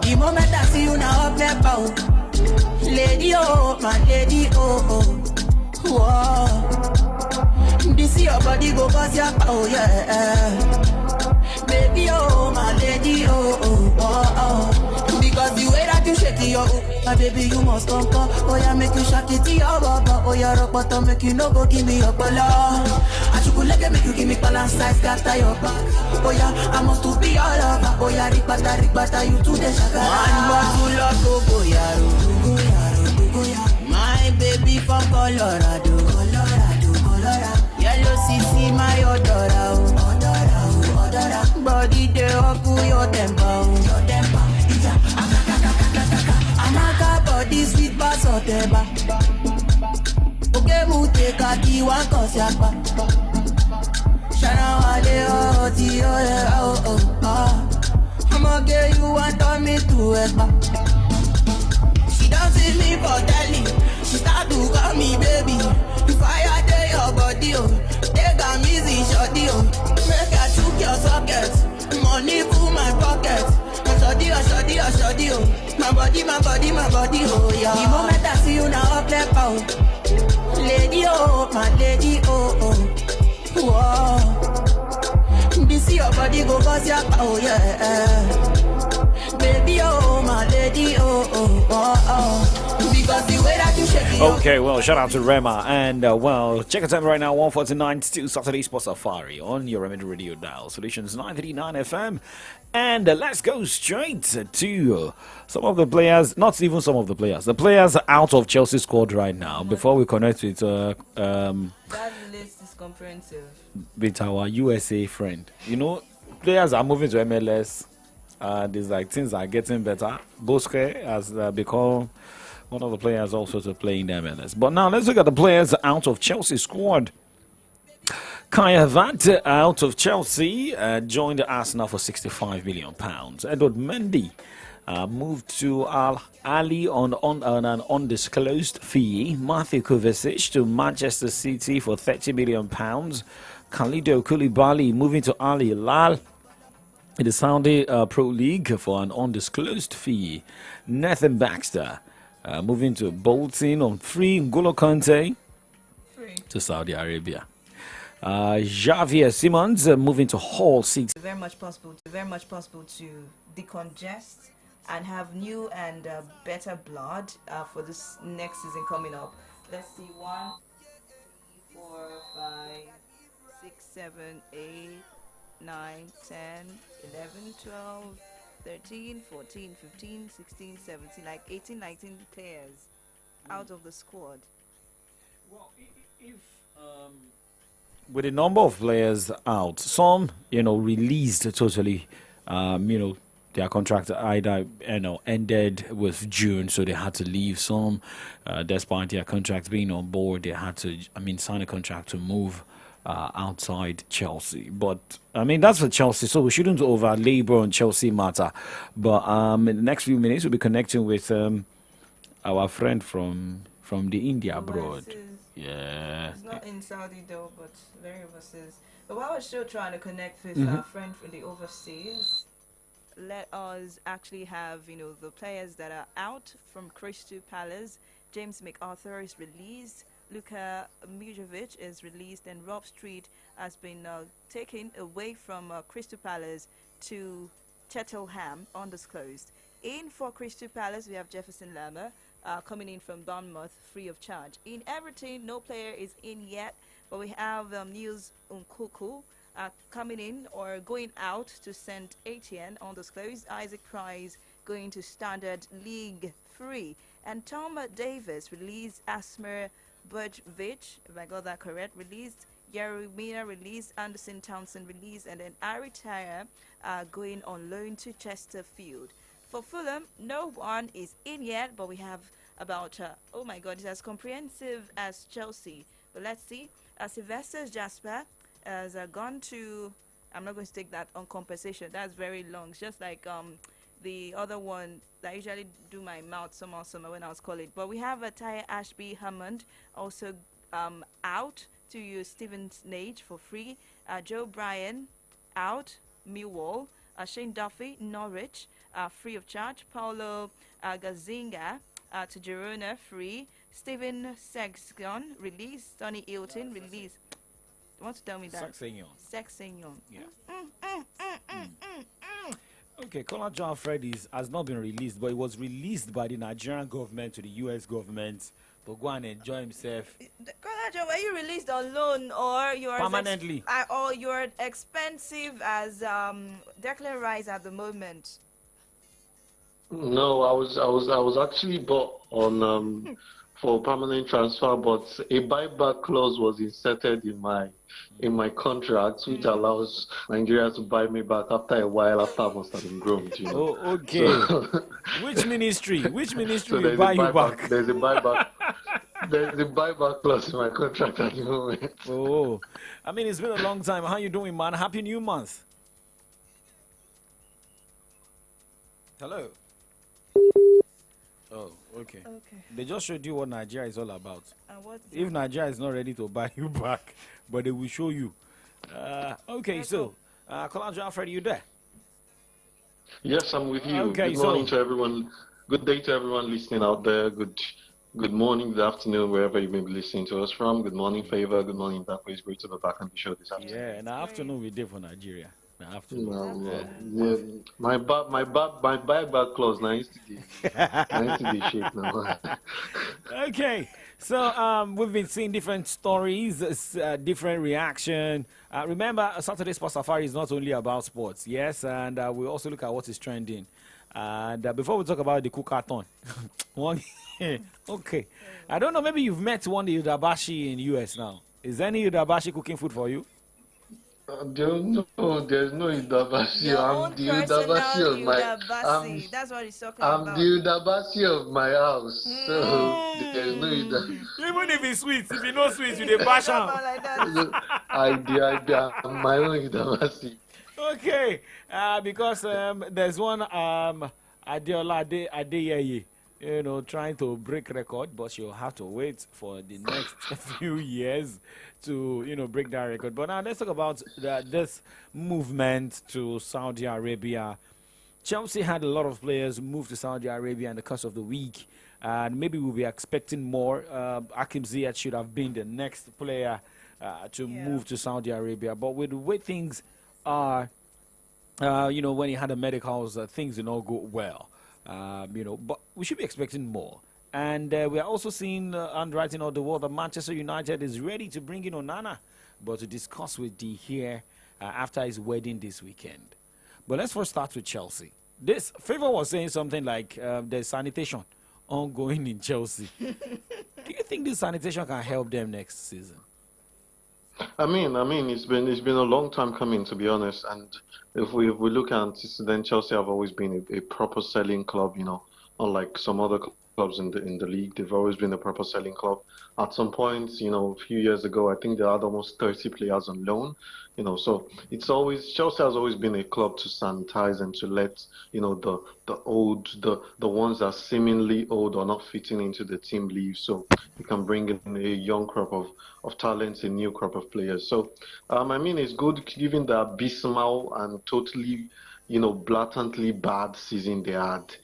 The moment I see you now up there, lady, oh, my lady, oh. Whoa. This your body go cause your power, yeah. Baby, oh, my lady, oh. Because the way that you shake it, oh, my baby, you must come. Oh, yeah, make you shake it, your baba. Oh, yeah, rock bottom, make you no go give me your bala. I should go make you give me balance size, scatter your back. Oh, yeah, I must to be all over. Oh, yeah, rikbata, you to the shaka. One bottle of go, yeah. My baby from Colorado. Yellow CC, my odora. Body they up your temper. Amaka body sweet bass or teba. Okay, mute kaki one cause yakpa. Shana wale oh. I'ma get you want on me to ekpa. She don't see me for telly. She start to call me baby. If I day your body, oh, take a easy shorty, oh. Make her choke your socket. Money full my pocket. Shorty, oh. My body, oh, yeah. The moment I see you now up there, oh. Lady, oh, my lady, oh. Whoa. This your body go cause your power, yeah. Baby, oh, my lady, oh. Because the way that you shake it. Okay, well, shout out to Rema. And, check the time right now, 1:49, still Saturday Sports Safari on your Remedy Radio dial. Solutions 939 FM. And let's go straight to some of the players, not even some of the players out of Chelsea squad right now. Before we connect with that list is comprehensive. With our USA friend. You know, players are moving to MLS. There's like things are getting better. Bosque has become one of the players also to play in the MLS. But now let's look at the players out of Chelsea squad. Kai Havertz out of Chelsea joined Arsenal for £65 million. Edward Mendy moved to Al Ali on an undisclosed fee. Matthew Kovacic to Manchester City for £30 million. Khalido Koulibaly moving to Al Hilal in the Saudi Pro League for an undisclosed fee. Nathan Baxter moving to Bolton on free. N'Golo Kante to Saudi Arabia. Javier Simons moving to Hull City. Very much possible to decongest and have new and better blood for this next season coming up. Let's see, 1, 4, 5, 6, 7, 8, 9, 10, 11, 12, 13, 14, 15, 16, 17, like 18, 19 players out of the squad. Well, if with a number of players out, some released totally, their contract either ended with June, so they had to leave. Some, despite their contract being on board, they had to sign a contract to move outside Chelsea. But that's for Chelsea, so we shouldn't over labor on Chelsea matter. But in the next few minutes, we'll be connecting with our friend from the India abroad. Yeah. It's not in Saudi though, but very overseas. But while we're still trying to connect with our friend from the overseas, let us actually have, the players that are out from Crystal Palace. James MacArthur is released. Luka Mujovic is released, and Rob Street has been taken away from Crystal Palace to Cheltenham, undisclosed. In for Crystal Palace, we have Jefferson Lerma coming in from Bournemouth free of charge. In Everton, no player is in yet, but we have Niels Nkuku coming in or going out to St. Etienne, undisclosed. Isaac Price going to Standard League free. And Tom Davis released. Asmer Burjovic, if I got that correct, released. Yeremina released. Anderson Townsend released. And then Ari Tyre going on loan to Chesterfield. For Fulham, no one is in yet, but we have about, oh my God, it's as comprehensive as Chelsea. But let's see. Sylvester Jasper has gone to, I'm not going to take that on compensation. That's very long. It's just like the other one that I usually do my mouth somehow when I was calling. But we have Tyre Ashby Hammond also out to use Stephen Nage for free. Joe Bryan out, Millwall. Shane Duffy, Norwich, free of charge. Paulo Gazinga to Girona, free. Stephen Sexton, released. Tony Hilton, released. You want to tell me that? Sexton. Yeah. Okay, Colin John Freddy has not been released, but it was released by the Nigerian government to the U.S. government to go and enjoy himself. Colin, were you released on loan or you're permanently? Or you're expensive as Declan Rice at the moment? No, I was actually bought on for permanent transfer, but a buyback clause was inserted in my contract, which allows Nigeria to buy me back after a while, after I must have been groomed. Oh, okay. So, which ministry will buy you back? There's a buyback. There's a buyback clause in my contract at the moment. Oh, it's been a long time. How you doing, man? Happy New Month. Hello. Oh, okay. They just showed you what Nigeria is all about. If Nigeria is not ready to buy you back, but they will show you. Okay, so, Colin Alfred, you there? Yes, I'm with you. Okay, good morning to everyone. Good day to everyone listening out there. Good morning, good afternoon, wherever you may be listening to us from. Good morning, Favor. Good morning, Back. It's great to be back on the show this afternoon. Yeah, in the afternoon we did for Nigeria. My buyback clause now used to be shaped now. Okay, so we've been seeing different stories, different reaction. Remember, Saturday Sports Safari is not only about sports, yes, and we also look at what is trending. And before we talk about the cookathon, okay, I don't know, maybe you've met one Yudabashi in US now. Is any Yudabashi cooking food for you? There's no Udabasi. Your I'm own the Udabasi personal of my. Udabasi. That's what he's talking I'm about. the Udabasi of my house. So there's no Udabasi. Even if it's sweet, if you know sweet, you dey bash am. I'm my own Udabasi. Okay, because there's one Adeola Adeyeye, trying to break record, but she'll have to wait for the next few years to, break that record. But now let's talk about this movement to Saudi Arabia. Chelsea had a lot of players move to Saudi Arabia in the course of the week, and maybe we'll be expecting more. Hakim Ziyech should have been the next player to move to Saudi Arabia. But with the way things are, when he had the medicals, things did not go well. But we should be expecting more. And we are also seeing underwriting of the world that Manchester United is ready to bring in Onana, but to discuss with D here after his wedding this weekend. But let's first start with Chelsea. This Favor was saying something like there's sanitation ongoing in Chelsea. Do you think this sanitation can help them next season? I mean, it's been a long time coming, to be honest. And if we look at antecedent, Chelsea have always been a proper selling club. Unlike some other clubs in the league, they've always been a proper selling club. At some point, a few years ago, I think they had almost 30 players on loan. So Chelsea has always been a club to sanitize and to let the ones that are seemingly old or not fitting into the team leave, so you can bring in a young crop of talents, a new crop of players. So it's good given the abysmal and totally blatantly bad season they had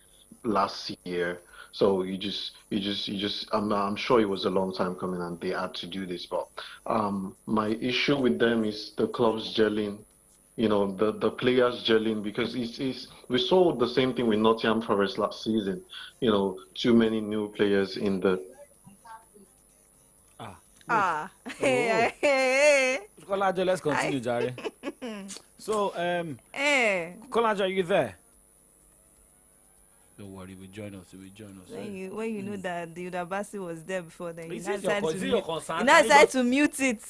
last year. So I'm sure it was a long time coming and they had to do this. But my issue with them is the club's gelling, the players gelling, because we saw the same thing with Nottingham Forest last season. Too many new players in the. Kolajo, let's continue, Jare. So, Kolajo, are you there? Don't worry, we join us. When you know that the Udabasi was there before, then you decided to mute it.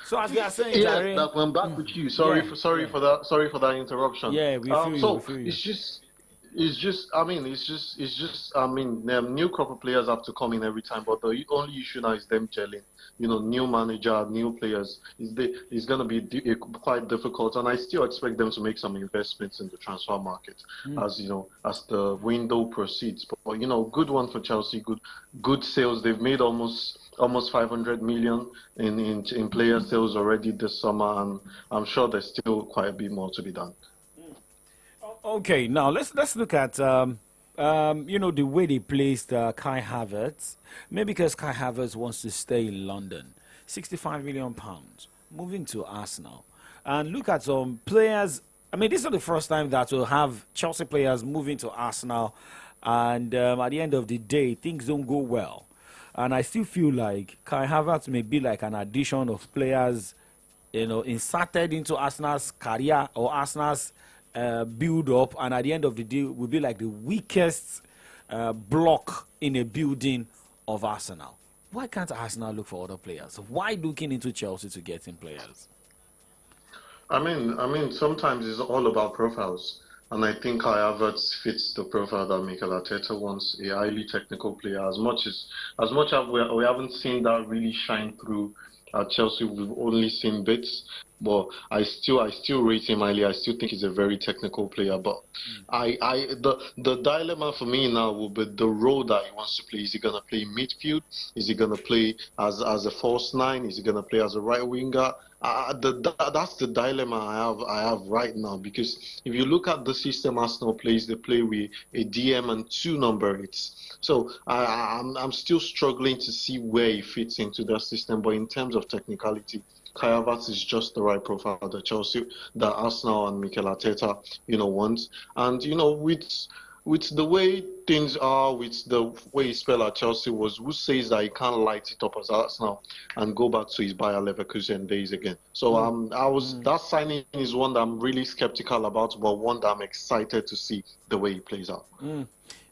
So as we are saying, I'm back with you. Sorry for that interruption. Yeah, we feel you. It's just new crop of players have to come in every time, but the only issue now is them gelling. New manager, new players. It's going to be quite difficult, and I still expect them to make some investments in the transfer market as the window proceeds. But good one for Chelsea. Good sales. They've made almost 500 million in player sales already this summer, and I'm sure there's still quite a bit more to be done. Okay, now let's look at the way they placed Kai Havertz. Maybe because Kai Havertz wants to stay in London, £65 million moving to Arsenal, and look at some players. I mean, this is not the first time that we'll have Chelsea players moving to Arsenal, and at the end of the day, things don't go well. And I still feel like Kai Havertz may be like an addition of players, inserted into Arsenal's career or Arsenal's build up, and at the end of the day will be like the weakest block in a building of Arsenal. Why can't Arsenal look for other players? Why looking into Chelsea to get in players? I mean sometimes it's all about profiles, and I think Kai Havertz fits the profile that Mikel Arteta wants, a highly technical player. As much as we haven't seen that really shine through at Chelsea, we've only seen bits, but I still rate him highly. I still think he's a very technical player. But the dilemma for me now will be the role that he wants to play. Is he gonna play midfield? Is he gonna play as a false nine? Is he gonna play as a right winger? That's the dilemma I have right now, because if you look at the system Arsenal plays, they play with a DM and 2 number 8s. So I'm still struggling to see where he fits into that system. But in terms of technicality, Kai Havertz is just the right profile that Arsenal and Mikel Arteta, want. And with the way things are, with the way he spelled at Chelsea, who says that he can't light it up as Arsenal and go back to his Bayer Leverkusen days again. So that signing is one that I'm really skeptical about, but one that I'm excited to see the way he plays out.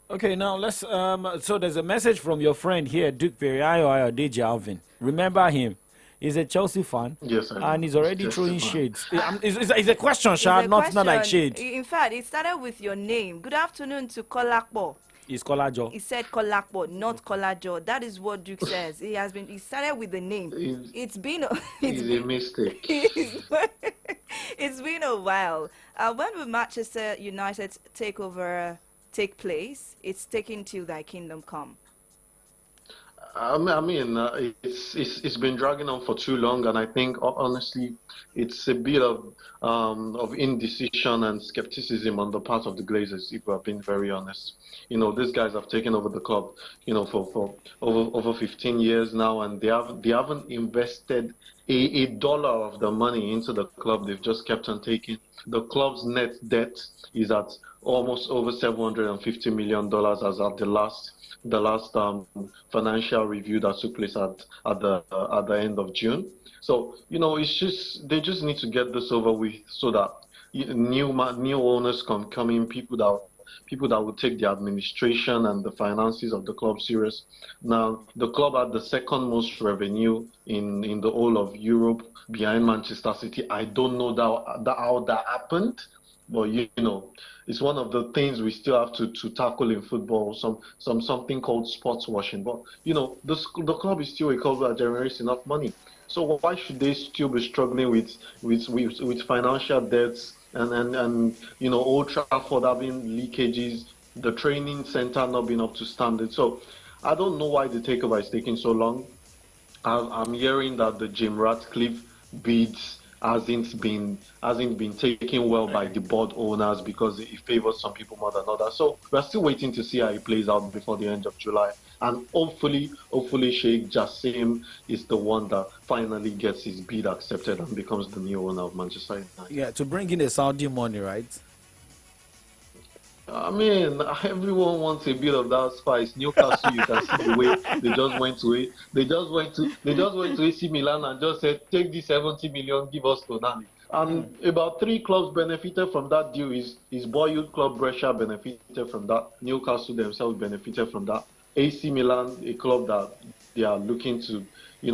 Okay, now let's. So there's a message from your friend here, Duke Periayo Ayodeji Alvin. Remember him? He's a Chelsea fan. Yes, and he's already throwing shades. It's a question, Shad, not like shade. In fact, it started with your name. Good afternoon to Kolakbo. It's Kolajo. He said Kolakbo, not Kolajo. That is what Duke says. He started with the name. It's been a mistake. It's been a while. When will Manchester United takeover take place? It's taking till thy kingdom come. It's been dragging on for too long, and I think honestly, it's a bit of indecision and skepticism on the part of the Glazers. If we're being very honest, these guys have taken over the club, for over 15 years now, and they haven't invested a dollar of the money into the club. They've just kept on taking. The club's net debt is at almost over $750 million as at the last financial review that took place at the end of June. So it's just they just need to get this over with so that new owners can come in, people that will take the administration and the finances of the club serious. Now the club had the second most revenue in the whole of Europe behind Manchester City. I don't know how that happened. But it's one of the things we still have to tackle in football. Something called sports washing. But the club is still a club that generates enough money. So why should they still be struggling with financial debts and Old Trafford having leakages, the training center not being up to standard? So I don't know why the takeover is taking so long. I'm hearing that the Jim Ratcliffe bids hasn't been taken well by the board owners because it favors some people more than others. So we're still waiting to see how it plays out before the end of July. And hopefully Sheikh Jassim is the one that finally gets his bid accepted and becomes the new owner of Manchester United. Yeah, to bring in the Saudi money, right? Everyone wants a bit of that spice. Newcastle, you can see the way they just went to it. They just went to AC Milan and just said, "Take this 70 million, give us Tonali." And about 3 clubs benefited from that deal. His boyhood club Brescia benefited from that. Newcastle themselves benefited from that. AC Milan, a club that they are looking to, they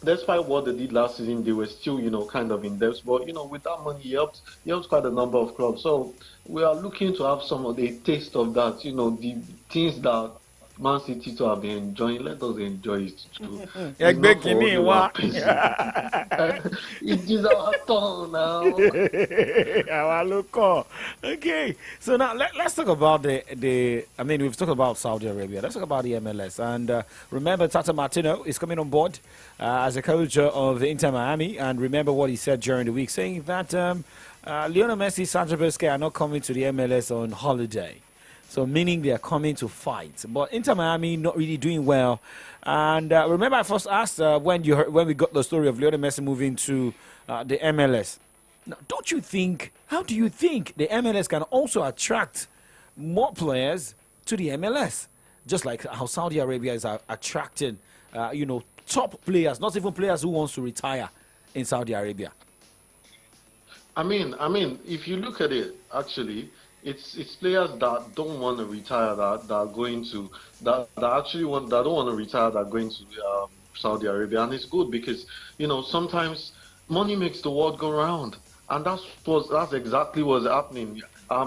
despite what they did last season, they were still, kind of in debt. But with that money, he helped quite a number of clubs. So we are looking to have some of the taste of that. The things that Man City to have been enjoying, let us enjoy it too. It is our turn now. Okay, so now let's talk about we've talked about Saudi Arabia. Let's talk about the MLS. And remember, Tata Martino is coming on board as a coach of Inter Miami. And remember what he said during the week, saying that Lionel Messi, Sandro Busquets are not coming to the MLS on holiday. So meaning they are coming to fight. But Inter Miami not really doing well. And remember I first asked when we got the story of Lionel Messi moving to the MLS. Now, how do you think the MLS can also attract more players to the MLS? Just like how Saudi Arabia is attracting, top players, not even players who wants to retire in Saudi Arabia. If you look at it, actually, it's players that don't want to retire that are going to that don't want to retire that are going to Saudi Arabia, and it's good because sometimes money makes the world go round, and that's exactly what's happening. A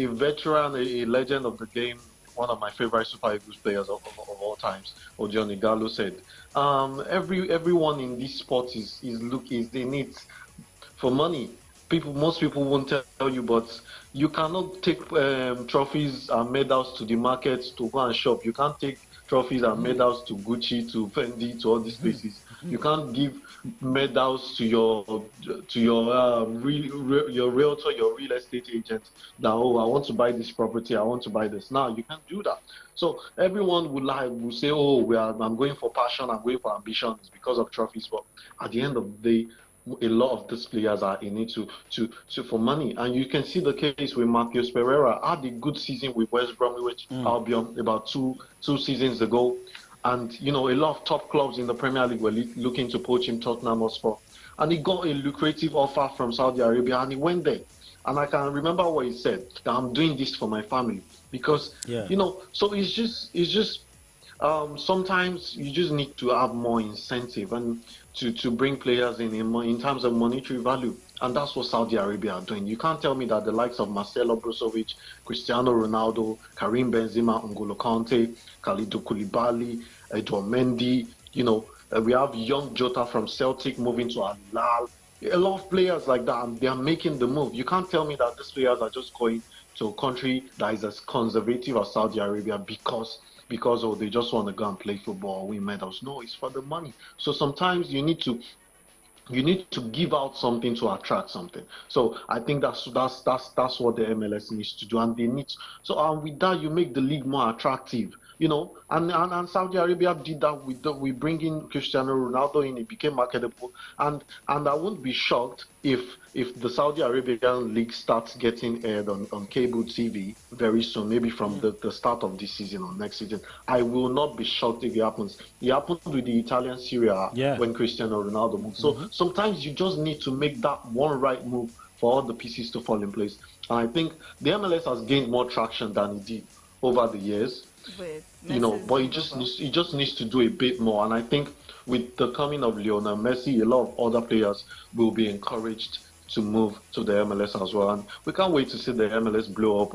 veteran, a legend of the game, one of my favorite Super Eagles players of all times, Odion Igalo, said, everyone in this sport is in it for money. Most people won't tell you, but you cannot take trophies and medals to the market to go and shop. You can't take trophies and medals to Gucci, to Fendi, to all these places. You can't give medals to your realtor, your real estate agent. That I want to buy this property, I want to buy this. Now you can't do that. So everyone will say, I'm going for passion, I'm going for ambition. It's because of trophies. But at the end of the day, a lot of these players are in it to for money, and you can see the case with Marcus Pereira. Had a good season with West Bromwich Albion about two seasons ago, and a lot of top clubs in the Premier League were looking to poach him. Tottenham Hotspur, and he got a lucrative offer from Saudi Arabia, and he went there. And I can remember what he said, that I'm doing this for my family because so it's just sometimes you just need to have more incentive and to bring players in terms of monetary value. And that's what Saudi Arabia are doing. You can't tell me that the likes of Marcelo Brozovic, Cristiano Ronaldo, Karim Benzema, N'Golo Kante, Kalidou Koulibaly, Edouard Mendy, we have young Jota from Celtic moving to Al Hilal. A lot of players like that, and they are making the move. You can't tell me that these players are just going to a country that is as conservative as Saudi Arabia because they just want to go and play football or win medals. No, it's for the money. So sometimes you need to give out something to attract something. So I think that's what the MLS needs to do, and they need. So with that, you make the league more attractive. And Saudi Arabia did that with bringing Cristiano Ronaldo in. It became marketable, and I won't be shocked if the Saudi Arabian league starts getting aired on cable TV very soon, maybe from the start of this season or next season. I will not be shocked if it happens. It happened with the Italian Serie A when Cristiano Ronaldo moved. So sometimes you just need to make that one right move for all the pieces to fall in place. And I think the MLS has gained more traction than it did over the years. But it just needs to do a bit more. And I think with the coming of Lionel Messi, a lot of other players will be encouraged to move to the MLS as well. And we can't wait to see the MLS blow up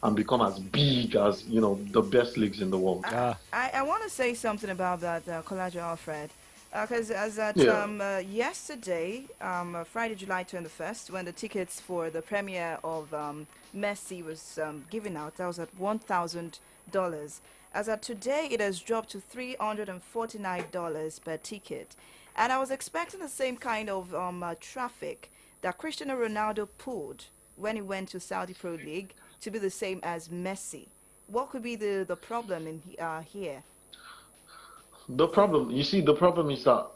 and become as big as the best leagues in the world. I want to say something about that, Kolaja Alfred. Because yesterday, Friday, July 21st, when the tickets for the premiere of Messi was given out, that was at $1,000. As of today, it has dropped to $349 per ticket. And I was expecting the same kind of traffic that Cristiano Ronaldo pulled when he went to Saudi Pro League to be the same as Messi. What could be the problem in here? The problem is that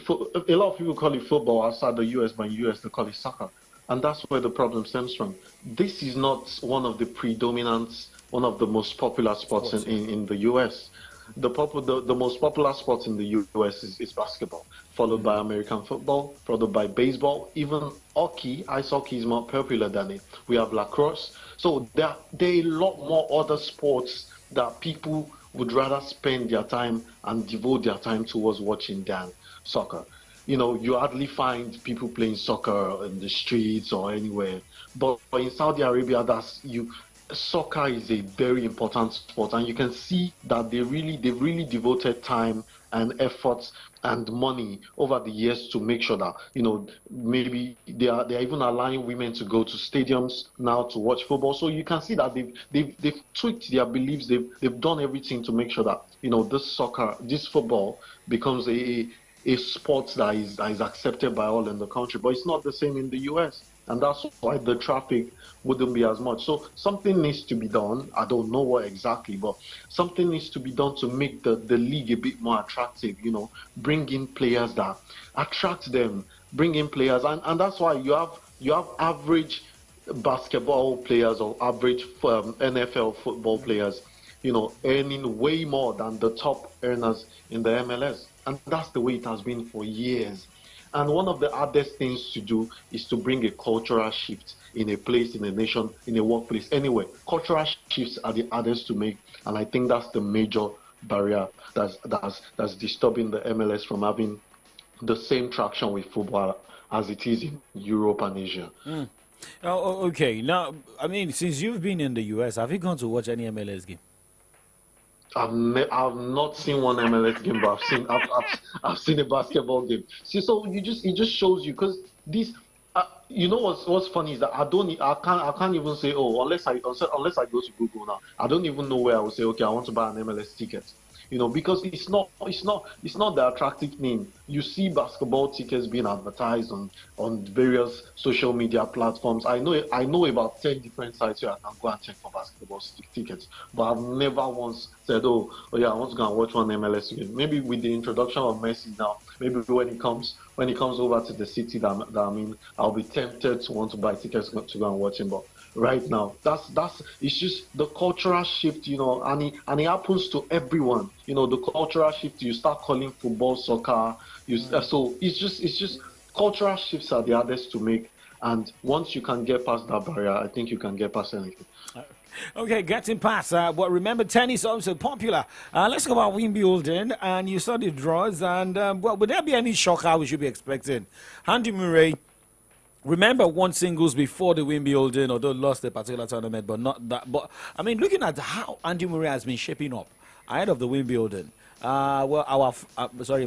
for a lot of people call it football outside the US, but in the US they call it soccer. And that's where the problem stems from. This is not one of the most popular sports in the US. The most popular sports in the US is basketball, followed by American football, followed by baseball. Even ice hockey is more popular than it. We have lacrosse. So there are a lot more other sports that people would rather spend their time and devote their time towards watching than soccer. You hardly find people playing soccer in the streets or anywhere. But in Saudi Arabia, soccer is a very important sport, and you can see that they've really devoted time and efforts and money over the years to make sure that maybe they're even allowing women to go to stadiums now to watch football. So you can see that they've tweaked their beliefs. They've done everything to make sure that this football becomes a sport that is accepted by all in the country. But it's not the same in the US. And that's why the traffic wouldn't be as much. So something needs to be done. I don't know what exactly, but something needs to be done to make the league a bit more attractive, bring in players that attract them, bring in players. And that's why you have average basketball players or average NFL football players, earning way more than the top earners in the MLS. And that's the way it has been for years. And one of the hardest things to do is to bring a cultural shift in a place, in a nation, in a workplace. Anyway, cultural shifts are the hardest to make, and I think that's the major barrier that's disturbing the MLS from having the same traction with football as it is in Europe and Asia. Okay. Now, I mean, since you've been in the US, have you gone to watch any MLS game? I've not seen one MLS game, but I've seen a basketball game. See, so it just shows you, because this, what's funny is that I can't even say unless I go to Google now. I don't even know where I will say I want to buy an MLS ticket. Because it's not the attractive thing. You see basketball tickets being advertised on various social media platforms. I know about 10 different sites where I can go and check for basketball tickets, but I've never once said, I want to go and watch one MLS game. Maybe with the introduction of Messi now, maybe when he comes over to the city that I'm in, I'll be tempted to want to buy tickets to go and watch him. But right now, it's just the cultural shift, and it happens to everyone. The cultural shift, you start calling football soccer. So it's just cultural shifts are the hardest to make, and once you can get past that barrier, I think you can get past anything. Okay, getting past. But remember, tennis is also popular. Let's talk about Wimbledon. And you saw the draws. And well, would there be any shocker we should be expecting? Andy Murray, remember, won singles before the Wimbledon, although lost the particular tournament, but not that. But I mean, looking at how Andy Murray has been shaping up ahead of the Wimbledon. Well, sorry,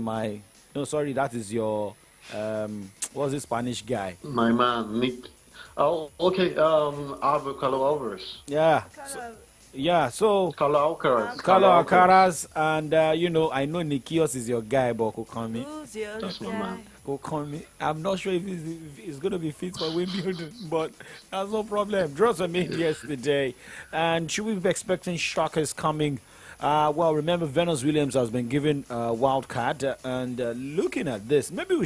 that is your what's the Spanish guy? My man, Nick. Oh, okay. Carlos Alvarez. Yeah. So Carlos Alcaraz, and I know Nikios is your guy, but Kokami. That's my man. Kokami. I'm not sure if he's going to be fit for Wimbledon, but that's no problem. Draws were made yesterday, and should we be expecting shockers coming? Well, remember, Venus Williams has been given a wild card, and looking at this, maybe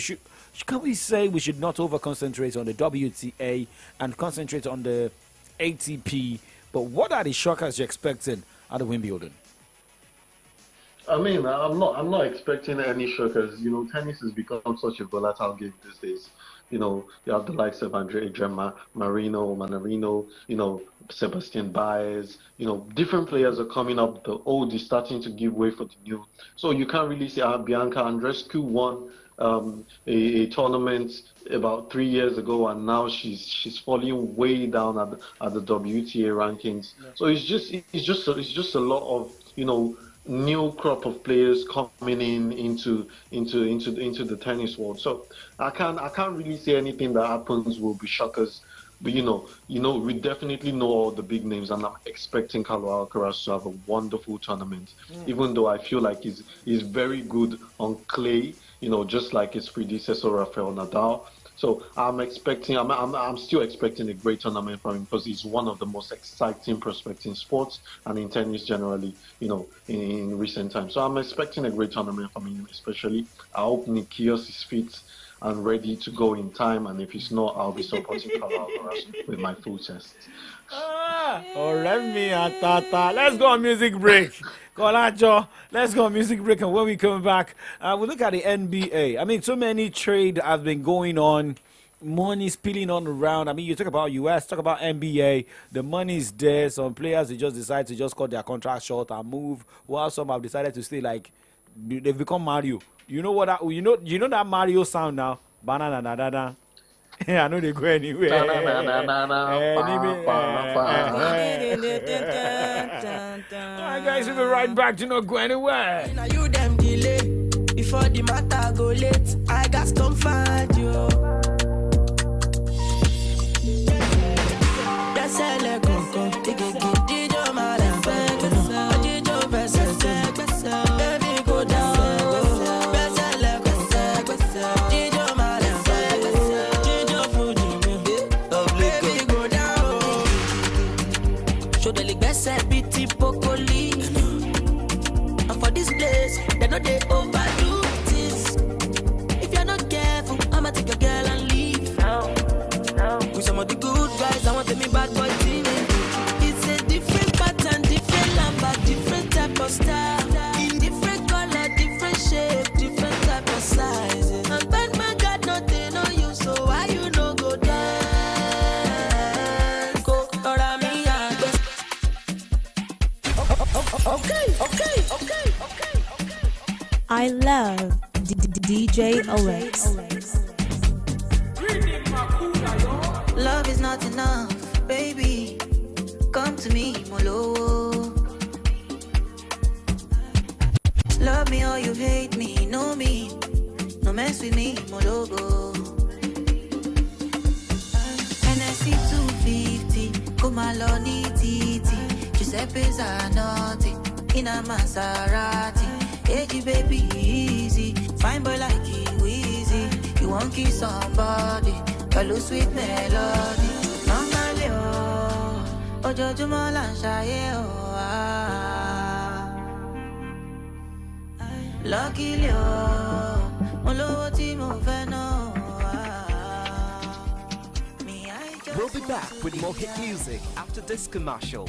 can we say we should not over-concentrate on the WTA and concentrate on the ATP? But what are the shockers you're expecting at the Wimbledon? I mean, I'm not expecting any shockers. Tennis has become such a volatile game these days. You have the likes of Adrian Manarino, Sebastian Baez, different players are coming up. The old is starting to give way for the new. So you can't really say Bianca Andreescu won a tournament about 3 years ago, and now she's falling way down at the WTA rankings. Yeah. So it's just a lot of new crop of players coming into the tennis world. So I can't really say anything that happens will be shockers. But we definitely know all the big names, and I'm expecting Carlos Alcaraz to have a wonderful tournament. Even though I feel like he's very good on clay, just like his predecessor Rafael Nadal. So I'm still expecting a great tournament from him, because he's one of the most exciting prospects in sports and in tennis generally, in recent times. So I'm expecting a great tournament from him, especially. I hope Nikios is fit and ready to go in time, and if he's not, I'll be supporting Carlos Alcaraz with my full chest. Let's go on music break. Let's go on music break, and when we come back, we'll look at the NBA. I mean, so many trade have been going on. Money spilling on around. I mean, you talk about US, talk about NBA. The money's there. Some players, they just decide to just cut their contract short and move, while some have decided to stay. Like, they've become Mario. You know that Mario sound now? Banana. I know they go anywhere. Alright, guys, we'll be right back. Do not go anywhere. Now you them delay before the matter go late. I got to find you. That's a coco. Dijo madam, dijo versa, baby go down. They overdo this. If you're not careful, I'ma take your girl and leave. With some of the good guys, I want to be bad boy team. It's a different pattern, different lamba, different type of style, in different color, different shape, different type of sizes. And bad man got nothing on you, so why you no go dance? Go around me and Okay. I love DJ Alex. Love is not enough, baby. Come to me, Molo. Love me or you hate me, know me. No mess with me, Mologo. NSC 250, Kumaloni Titi. Giuseppe Zanotti, in a Maserati. Hey, baby, easy. Fine boy like you, easy. You won't kiss somebody. Hello, sweet melody. Normally, Ojo Molan Shaye, Lucky, Molo Timo Veno. We'll be back with more hit music after this commercial.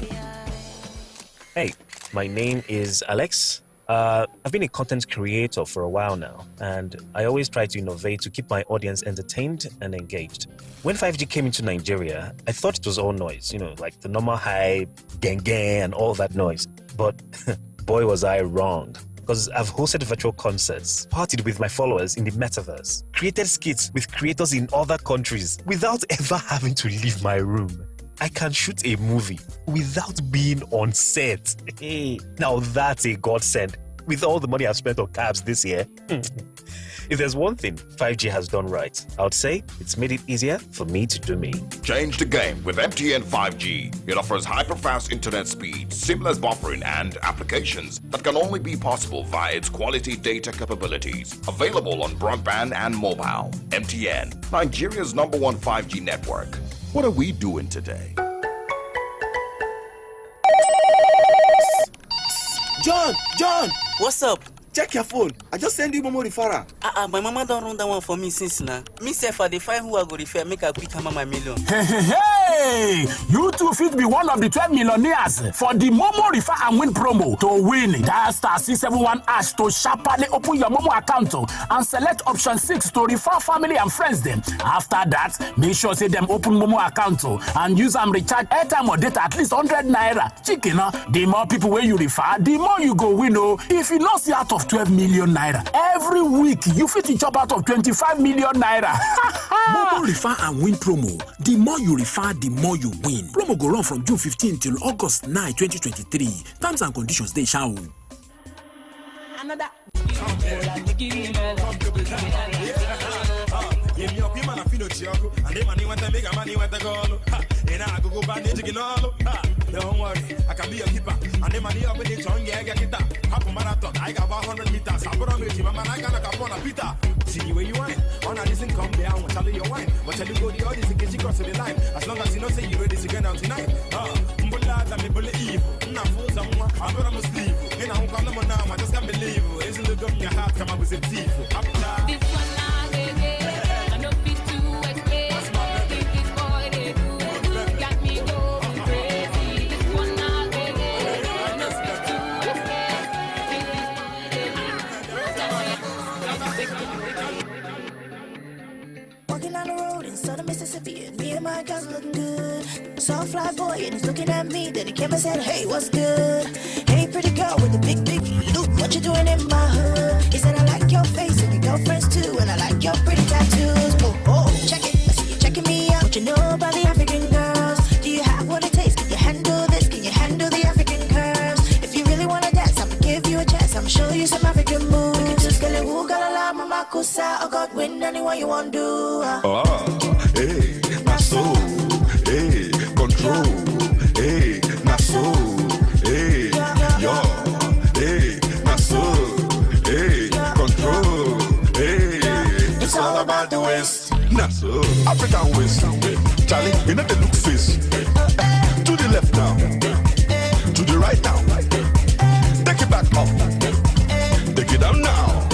Hey, my name is Alex. I've been a content creator for a while now, and I always try to innovate to keep my audience entertained and engaged. When 5G came into Nigeria, I thought it was all noise, like the normal hype, gang, and all that noise. But boy, was I wrong. Because I've hosted virtual concerts, partied with my followers in the metaverse, created skits with creators in other countries without ever having to leave my room. I can shoot a movie without being on set. Hey, now that's a godsend. With all the money I've spent on cabs this year. If there's one thing 5G has done right, I would say it's made it easier for me to do me. Change the game with MTN 5G. It offers hyper-fast internet speed, seamless buffering, and applications that can only be possible via its quality data capabilities. Available on broadband and mobile. MTN, Nigeria's #1 5G network. What are we doing today? John! What's up? Check your phone. I just send you Momo referral. My mama don't run that one for me since now. Me say for the find who I go refer, make a quick hammer my million. Hey! You too fit be one of the 12 millionaires for the Momo Refer and Win promo. To win, dial star 671 # to sharply open your Momo account and select option 6 to refer family and friends them. After that, make sure say them open Momo account and use them recharge airtime or data at least 100 naira. Chicken, the more people where you refer, the more you go win. If you not see out of 12 million naira every week, you fit to chop out of 25 million naira. Momo Refer and Win promo. The more you refer, the more you win. Promo go run from June 15 till August 9, 2023. Terms and conditions they shall. Another. Don't worry, I can be a keeper. And the money up with the tongue, yeah, get it up. Half a marathon, I got 100 meters. I put on with you, man, I got a couple of Peter. See where you went. On a listen, come down, won't tell you your wine. But tell you go the audience in case you cross the line. As long as you know, say you're ready to get out tonight. Mbulads and me believe. Not for someone, I'm gonna sleep. And I won't call them now, I just can't believe. Isn't the gun your heart come up with a thief? This one, I know fit to explain. Think this boy they do got me going crazy. This one, I know fit to explain. Walking down the road in southern Mississippi, and me and my guys looking good. Saw a fly boy and he's looking at me. Then he came and said, "Hey, what's good? Hey, pretty girl with the big look, what you doing in my hood?" He said, "I like your face and your girlfriends too, and I like your pretty tattoos." Oh, check it. I see you checking me out. What you know about the African girls? Do you have what it takes? Can you handle this? Can you handle the African curves? If you really wanna dance, I'ma give you a chance. I'ma show you some African moves. We can just get it. Who got a la mama kusa? Oh God, win anyone you want to do. Hey, my soul. Hey, control. Hey, my soul. Hey, yo. Hey, my soul. Hey, control. Hey, it's all about the West. Nah, so African West. Charlie, you know the look face. To the left now. To the right now. Take it back up. Take it down now.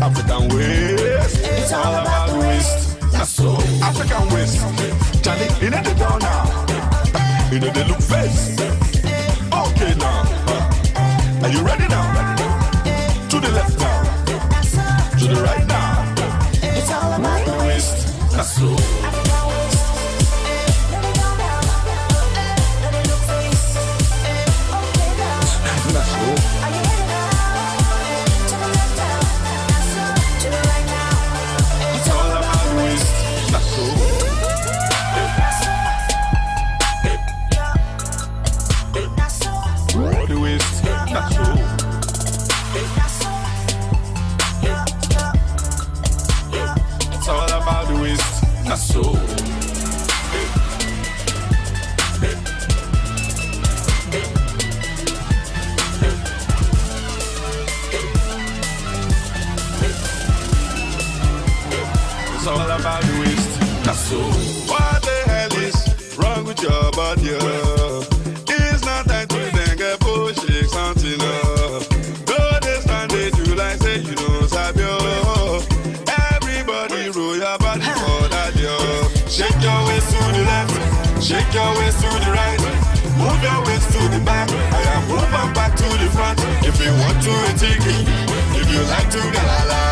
African West. It's all about the West. That's so African West. Charlie, you know the down now. You know the look face. Okay now. Are you ready now? To the left now. To the right now. It's all about the West. That's so. What the hell is wrong with your body? It's not time to think about shake something up. Don't they stand it you like say you know Sabio. Everybody roll your body for that yo. Shake your waist to the left, shake your waist to the right. Move your waist to the back, I am moving back to the front. If you want to Tiki, if you like to Galala,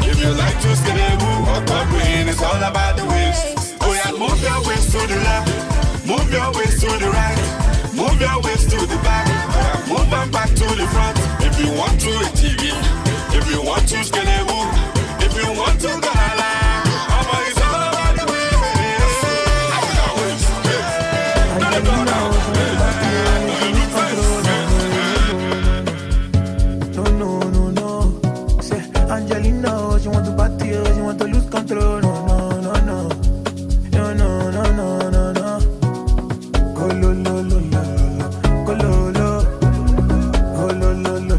if you like to Skedebu or Godwin, it's all about the waist. Oh yeah, move your waist to the left, move your waist to the right, move your waist to the back, move them back to the front. If you want to Tiki, if you want to Skedebu, if you want to Galala, it's all about the waist. Angelina, she want to party, she want to lose control. No, no, no, no. No, no, no, no, no, no. Go lo lo lo lo. Go lo lo. Go lo lo lo lo.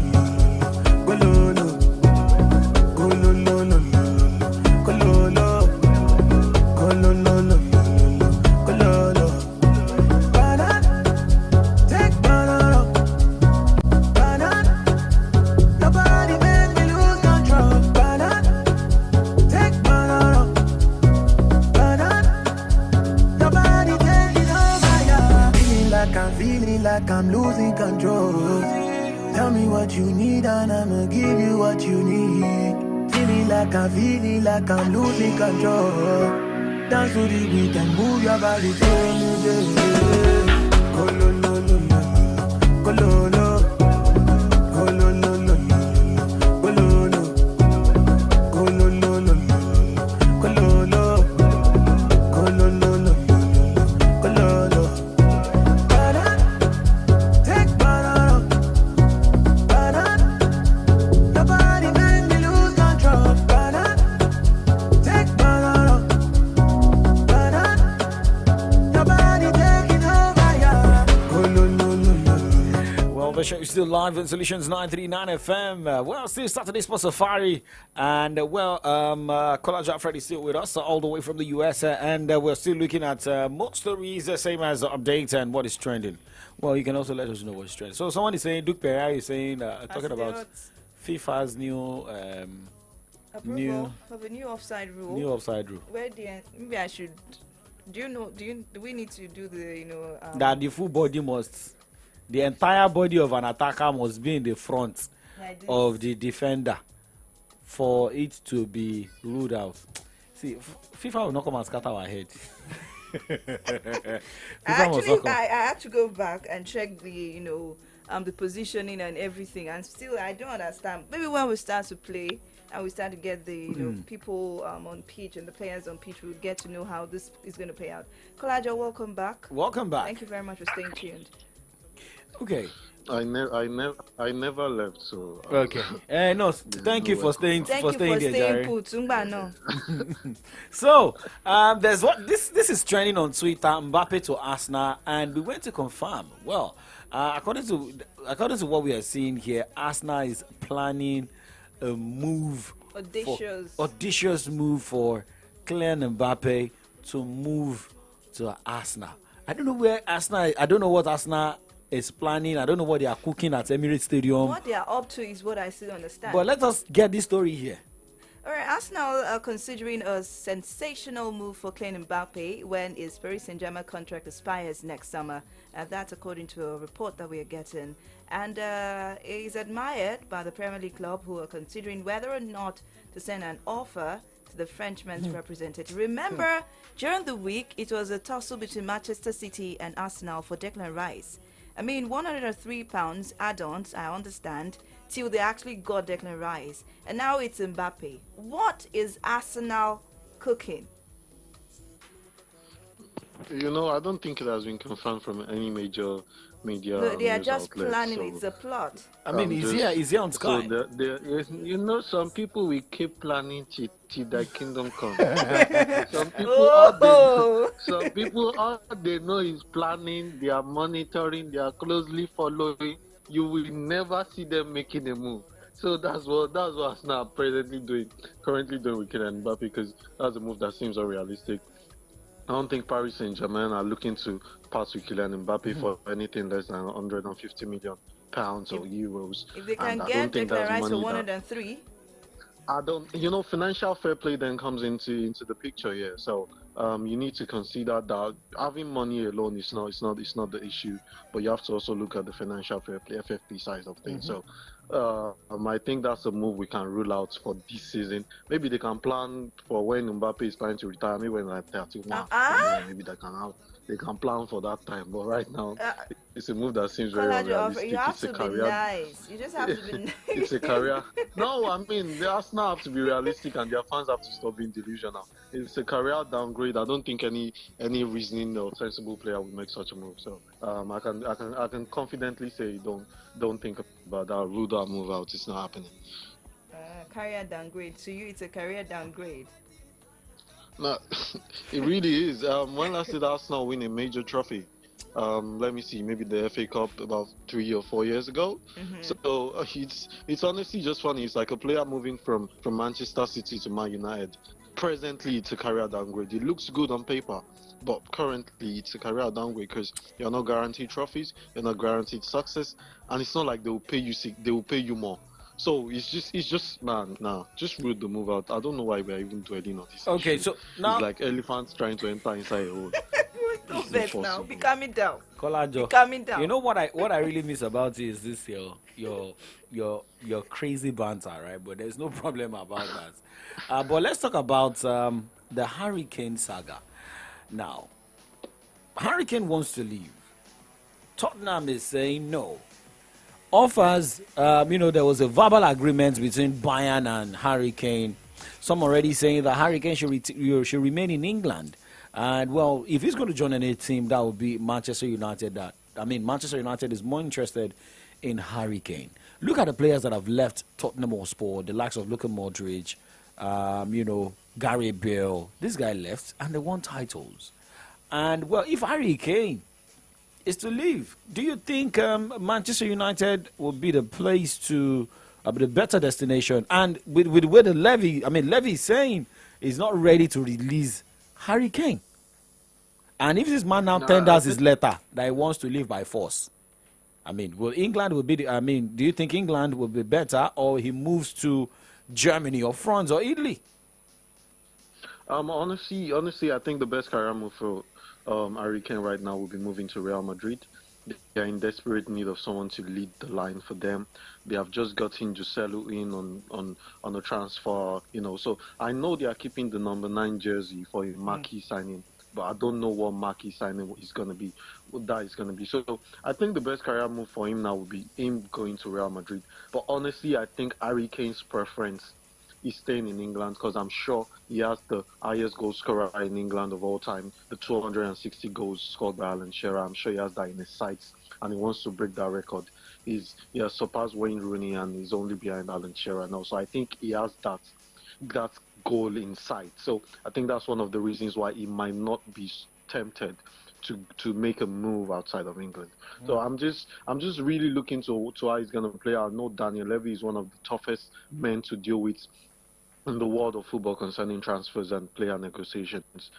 Go lo lo. Go lo lo lo lo. Go lo lo. Go lo lo lo lo. Go lo lo. Banana. Take banana. Banana. Nobody make me lose control. Banana. Take banana. Banana. Nobody taking over ya. Feeling like I'm losing control. Tell me what you need and I'ma give you what you need. Feeling like I'm losing control. Dance to the beat and move your body to me. Go lo lo lo lo. Go lo lo. Go lo lo lo lo. Go lo lo. Go lo lo lo lo. Go lo lo. Go lo lo lo lo. Go lo lo. Banana. Take banana. Banana. Nobody make me lose control. Banana. Take banana. Banana. Nobody taking over ya. Go lo lo lo lo. Well, the show is still live on Solutions 939 FM. Well, still Saturday Sports Safari. And, Kola Jafred is still with us all the way from the US. And we're still looking at more stories, same as the update and what is trending. Well, you can also let us know what's trending. So, someone is saying, Duke Pereira is saying, talking about FIFA's new approval of a new offside rule. Where maybe I should. Do we need to do the that the full body the entire body of an attacker must be in the front of the defender for it to be ruled out. See, FIFA will not come and scatter our head. I had to go back and check the positioning and everything, and still I don't understand. Maybe when we start to play and we start to get the people on pitch and the players on pitch, we'll get to know how this is going to play out. Kolajo, welcome back. Welcome back. Thank you very much for staying tuned. Okay. I never left. So okay. No, thank you for staying. Thank you for staying put. No. So there's this is trending on Twitter. Mbappe to Arsenal, and we went to confirm. Well, according to what we are seeing here, Arsenal is planning a move, audacious move for Kylian Mbappe to move to Arsenal. I don't know where Arsenal. I don't know what Arsenal is planning. I don't know what they are cooking at Emirates Stadium. What they are up to is what I still understand. But let us get this story here. All right, Arsenal are considering a sensational move for Kylian Mbappe when his Paris Saint-Germain contract expires next summer. That's according to a report that we are getting. And he's admired by the Premier League club, who are considering whether or not to send an offer to the Frenchman's representative. Remember, during the week, it was a tussle between Manchester City and Arsenal for Declan Rice. I mean, £103 add-ons, I understand, till they actually got Declan Rice. And now it's Mbappe. What is Arsenal cooking? I don't think it has been confirmed from any major media. No, they are just outlet, planning. so It's a plot. I mean, is he on Sky? So some people will keep planning till their kingdom comes. Some people, all they know is planning. They are monitoring. They are closely following. You will never see them making a move. So that's what Arsenal are currently doing with Kylian Mbappe, because that's a move that seems unrealistic. I don't think Paris Saint-Germain are looking to pass with Kylian Mbappe for anything less than £150 million or euros. If they can get Declan Rice for 103. I don't. Financial fair play then comes into the picture here. So you need to consider that having money alone is not the issue, but you have to also look at the financial fair play, FFP side of things. So I think that's a move we can rule out for this season. Maybe they can plan for when Mbappe is planning to retire. Maybe when like 31. Maybe they can plan for that time. But right now, it's a move that seems very unrealistic. You have it's a to career. be nice. You just have to be nice. It's a career. No, I mean, the Arsenal have to be realistic and their fans have to stop being delusional. It's a career downgrade. I don't think any reasoning or sensible player would make such a move. So I can confidently say don't think about that. Rule that move out. It's not happening. Career downgrade. To you, it's a career downgrade. No, it really is. When last did Arsenal win a major trophy? Let me see, maybe the FA Cup about 3 or 4 years ago. So it's honestly just funny. It's like a player moving from Manchester City to Man United. Presently, it's a career downgrade. It looks good on paper, but currently it's a career downgrade because you're not guaranteed trophies, you're not guaranteed success, and it's not like they will pay you more. So it's just man, just rule the move out. I don't know why we're even dwelling on this. Okay, issue. so now it's like elephants trying to enter inside a hole. Now, be calming down. Kolajo, be calming down. You know what I really miss about you is this your crazy banter, right? But there's no problem about that. But let's talk about the Harry Kane saga. Now, Harry Kane wants to leave. Tottenham is saying no. Offers, there was a verbal agreement between Bayern and Harry Kane. Some already saying that Harry Kane should remain in England. And, well, if he's going to join any team, that would be Manchester United. Manchester United is more interested in Harry Kane. Look at the players that have left Tottenham Hotspur, the likes of Luka Modric, Gary Bale. This guy left, and they won titles. And, well, if Harry Kane is to leave, do you think Manchester United will be the place to the better destination? And with where the Levy is saying he's not ready to release Harry Kane. And if this man now tenders his letter that he wants to leave by force, will England be do you think England will be better, or he moves to Germany or France or Italy? Honestly, I think the best career move for Harry Kane right now will be moving to Real Madrid. They are in desperate need of someone to lead the line for them. They have just gotten Joselu in on a transfer, So I know they are keeping the number 9 jersey for a marquee signing, but I don't know what marquee signing is going to be. What that is going to be. So I think the best career move for him now will be him going to Real Madrid. But honestly, I think Harry Kane's preference is staying in England because I'm sure he has the highest goal scorer in England of all time, the 260 goals scored by Alan Shearer. I'm sure he has that in his sights and he wants to break that record. He has surpassed Wayne Rooney and he's only behind Alan Shearer now. So I think he has that goal in sight. So I think that's one of the reasons why he might not be tempted to make a move outside of England. So I'm just really looking to how he's going to play. I know Daniel Levy is one of the toughest men to deal with in the world of football concerning transfers and player negotiations.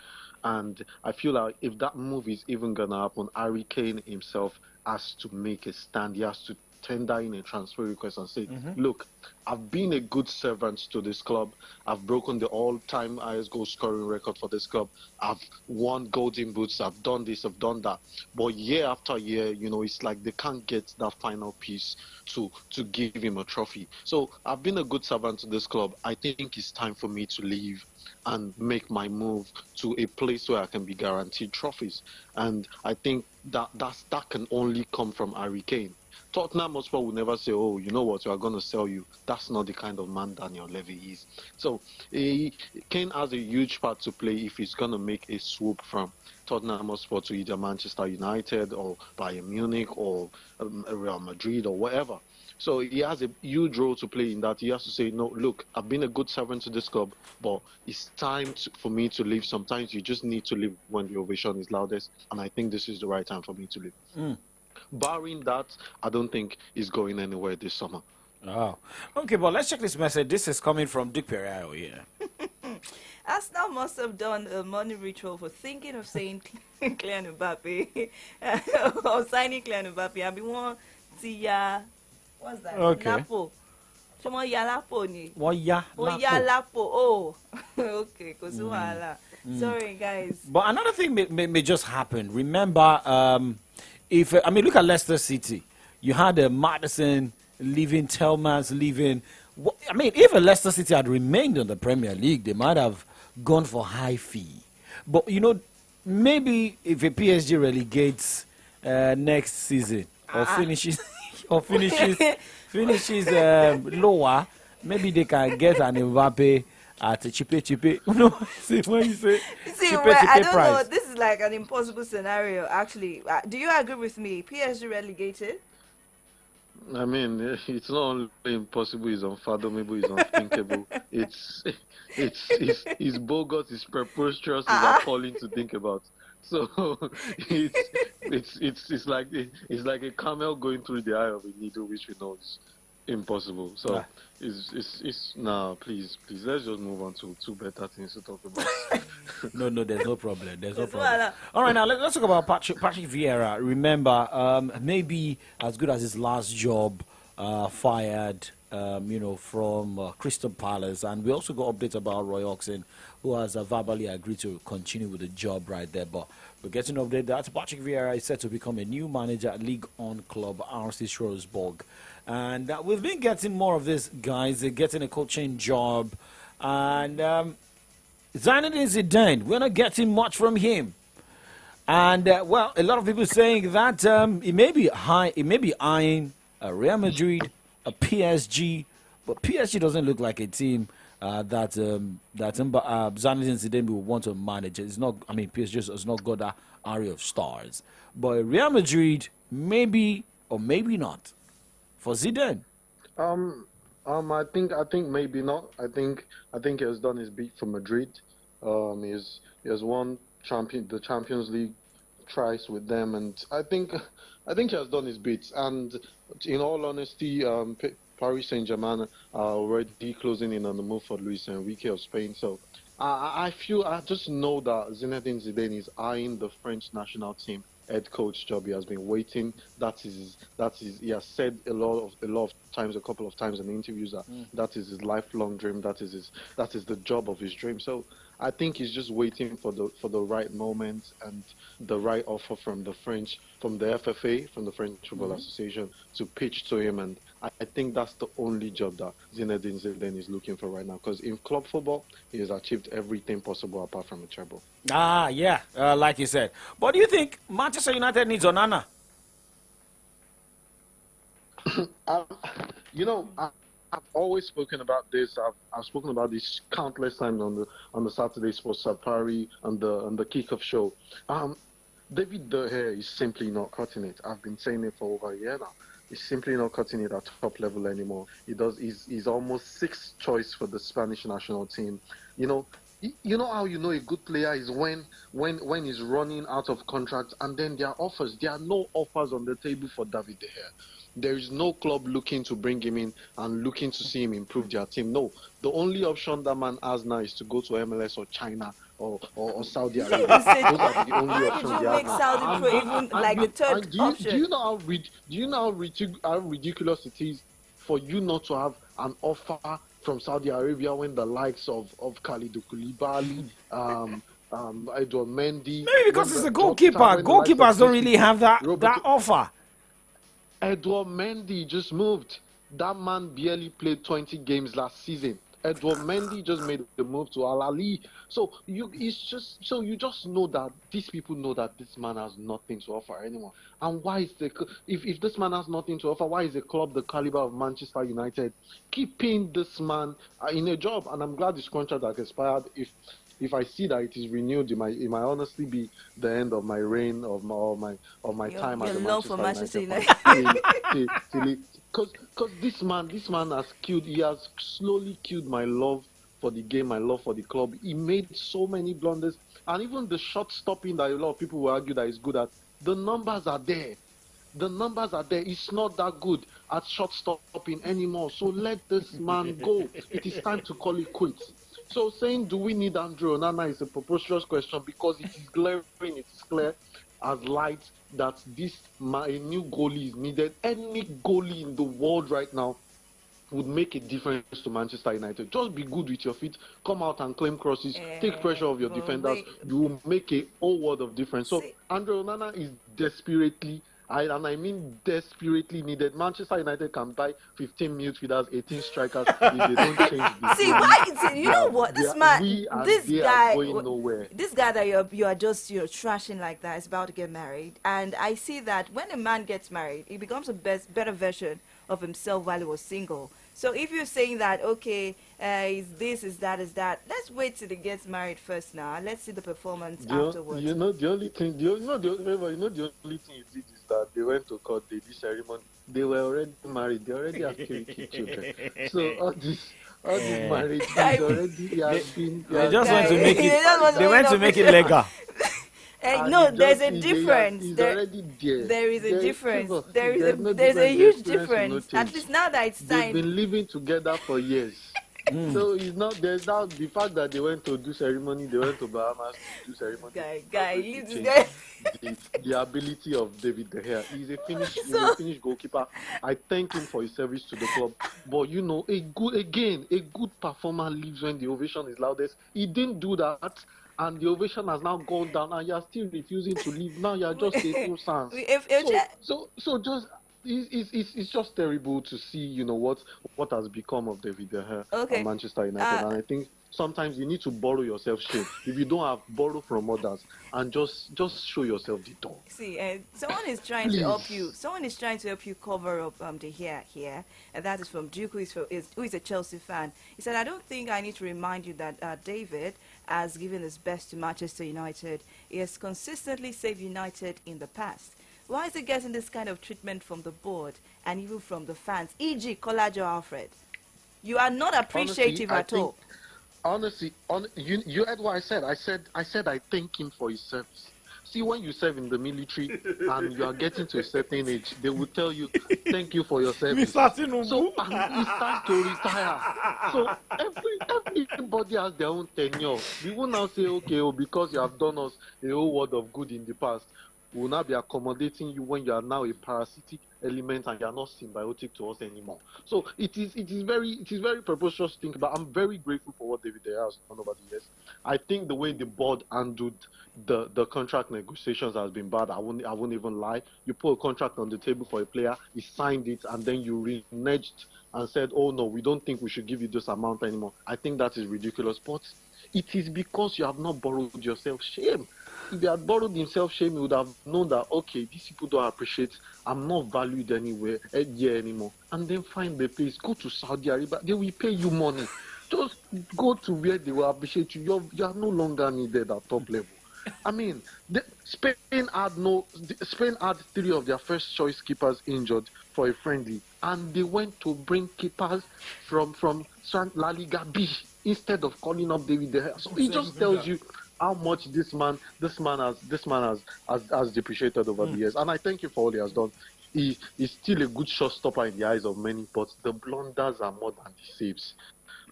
And I feel like if that move is even going to happen, Harry Kane himself has to make a stand. He has to tender in a transfer request and say, look, I've been a good servant to this club. I've broken the all-time highest goal scoring record for this club. I've won golden boots. I've done this, I've done that. But year after year, it's like they can't get that final piece to give him a trophy. So I've been a good servant to this club. I think it's time for me to leave and make my move to a place where I can be guaranteed trophies. And I think that can only come from Harry Kane. Tottenham Hotspur will never say, oh, you know what, we are going to sell you. That's not the kind of man Daniel Levy is. So Kane has a huge part to play if he's going to make a swoop from Tottenham Hotspur to either Manchester United or Bayern Munich or Real Madrid or whatever. So he has a huge role to play in that. He has to say, no, look, I've been a good servant to this club, but it's time for me to leave. Sometimes you just need to leave when the ovation is loudest, and I think this is the right time for me to leave. Barring that, I don't think he's going anywhere this summer. Oh, okay, but let's check this message. This is coming from Dick Pereiro here. Arsenal must have done a money ritual for thinking of saying Kylian Mbappe or signing Kylian Mbappe. I mean, what's that? Okay. Lapo. Someone Yalapo ni. What Yalapo? Oh, okay. Sorry, guys. But another thing may just happen. Remember, look at Leicester City. You had Maddison leaving, Tellman's leaving. I mean, if Leicester City had remained in the Premier League, they might have gone for high fee. But, maybe if a PSG relegates next season or finishes lower, maybe they can get an Mbappe at a cheaper. When you say I don't price. know. This is like an impossible scenario, actually. Do you agree with me? PSG relegated? I mean, it's not only impossible; it's unfathomable, it's unthinkable. It's bogus, it's preposterous, it's appalling to think about. So it's like a camel going through the eye of a needle, which we know is impossible. So it's now please let's just move on to two better things to talk about. No, there's no problem. All right, now let's talk about Patrick Vieira. Remember, maybe as good as his last job, fired, from Crystal Palace, and we also got updates about Roy Hodgson, who has verbally agreed to continue with the job right there. But we're getting an update that Patrick Vieira is set to become a new manager at League One club RC Strasbourg. And we've been getting more of this, guys. They're getting a coaching job. And Zinedine Zidane, we're not getting much from him. And, a lot of people saying that it may be eyeing a Real Madrid, a PSG. But PSG doesn't look like a team that Zinedine Zidane will want to manage. It's not. I mean, PSG has not got that array of stars. But Real Madrid, maybe or maybe not. For Zidane, I think maybe not. I think he has done his beat for Madrid. He has won the Champions League twice with them, and I think he has done his bits. And in all honesty, Paris Saint-Germain are already closing in on the move for Luis Enrique of Spain. So I just know that Zinedine Zidane is eyeing the French national team head coach job. He has been waiting. That is he has said a lot of times, a couple of times in interviews that is his lifelong dream. That is the job of his dream. So I think he's just waiting for the right moment and the right offer from the FFA, from the French Football Association, to pitch to him. And I think that's the only job that Zinedine Zidane is looking for right now. Because in club football, he has achieved everything possible apart from a treble. Yeah, like you said. But do you think Manchester United needs Onana? I've always spoken about this. I've spoken about this countless times on the Saturday Sports Safari, on the kickoff show. David De Gea is simply not cutting it. I've been saying it for over a year now. He's simply not cutting it at top level anymore. He's almost sixth choice for the Spanish national team. You know how you know a good player is when he's running out of contract, and then there are no offers on the table for David De Gea. There is no club looking to bring him in and looking to see him improve their team. No, the only option that man has now is to go to MLS or China or Saudi Arabia. Those are the only options How they did you make have. Saudi Pro even like the third option? Do you know how ridiculous it is for you not to have an offer from Saudi Arabia when the likes of Khalidou Koulibaly, Edouard Mendy... Maybe because it's a goalkeeper. Goalkeepers don't really have that offer. Edouard Mendy just moved. That man barely played 20 games last season. Edouard Mendy just made the move to Al Ahly. So you just know that these people know that this man has nothing to offer anyone. And why is if this man has nothing to offer, why is a club the caliber of Manchester United keeping this man in a job? And I'm glad his contract has expired. If I see that it is renewed, it might honestly be the end of my reign of my time at the Manchester United. Because this man has slowly killed my love for the game, my love for the club. He made so many blunders, and even the shot stopping that a lot of people will argue that he's good at. The numbers are there. He's not that good at shot stopping anymore. So let this man go. It is time to call it quits. So saying, do we need Andre Onana is a preposterous question, because it is glaring, it is clear as light that a new goalie is needed. Any goalie in the world right now would make a difference to Manchester United. Just be good with your feet, come out and claim crosses, take pressure off your defenders. You will make a whole world of difference. So Andre Onana is desperately I mean desperately needed. Manchester United can buy 15 midfielders, 18 strikers if they don't change the See, game. why? You know what? This guy, going nowhere. This guy that you are just trashing like that is about to get married, and I see that when a man gets married, he becomes a better version of himself while he was single. So if you're saying that, okay, is this, is that, let's wait till he gets married first now. Let's see the performance afterwards. The only thing he did is that they went to court, they did ceremony. They were already married. They already have 3 children. So all this marriage is already has been. They just want to make it. They went to make it legal. No, there's a difference. There is a difference. There's a huge difference. At least now that it's signed. They've been living together for years. So it's not. There's now the fact that they went to do ceremony. They went to Bahamas to do ceremony. The ability of David De Gea. He's a finished goalkeeper. I thank him for his service to the club. But a good performer leaves when the ovation is loudest. He didn't do that. And the ovation has now gone down, and you are still refusing to leave. Now you are just a nuisance. It's just terrible to see, what has become of David De Gea and Manchester United. And I think sometimes you need to borrow yourself shame. If you don't have, borrow from others and just show yourself the door. See, someone is trying to help you. Someone is trying to help you cover up the hair here, and that is from Duke, who is a Chelsea fan. He said, "I don't think I need to remind you that David has given his best to Manchester United. He has consistently saved United in the past. Why is he getting this kind of treatment from the board and even from the fans? E.g., Kolajo Alfred. You are not appreciative at all." Honestly, you heard what I said. I said I thank him for his service. See, when you serve in the military and you are getting to a certain age, they will tell you, thank you for your service. So it's time to retire. So everybody has their own tenure. We will now say, okay, because you have done us a whole world of good in the past, we will now be accommodating you when you are now a parasitic element and you are not symbiotic to us anymore. So it is very preposterous to think about. I'm very grateful for what David De Gea has done over the years. I think the way the board handled the contract negotiations has been bad. I won't even lie. You put a contract on the table for a player, he signed it, and then you reneged and said, oh no, we don't think we should give you this amount anymore. I think that is ridiculous. But it is because you have not borrowed yourself shame. If he had borrowed himself shame, he would have known that, okay, these people don't appreciate, I'm not valued anywhere here anymore. And then find the place, go to Saudi Arabia, they will pay you money. Just go to where they will appreciate you. You are no longer needed at top level. I mean, Spain had 3 of their first choice keepers injured for a friendly, and they went to bring keepers from La Liga B instead of calling up David De Gea. So it just tells you how much this man has depreciated over the years. And I thank you for all he has done. He is still a good showstopper in the eyes of many, but the blunders are more than the saves.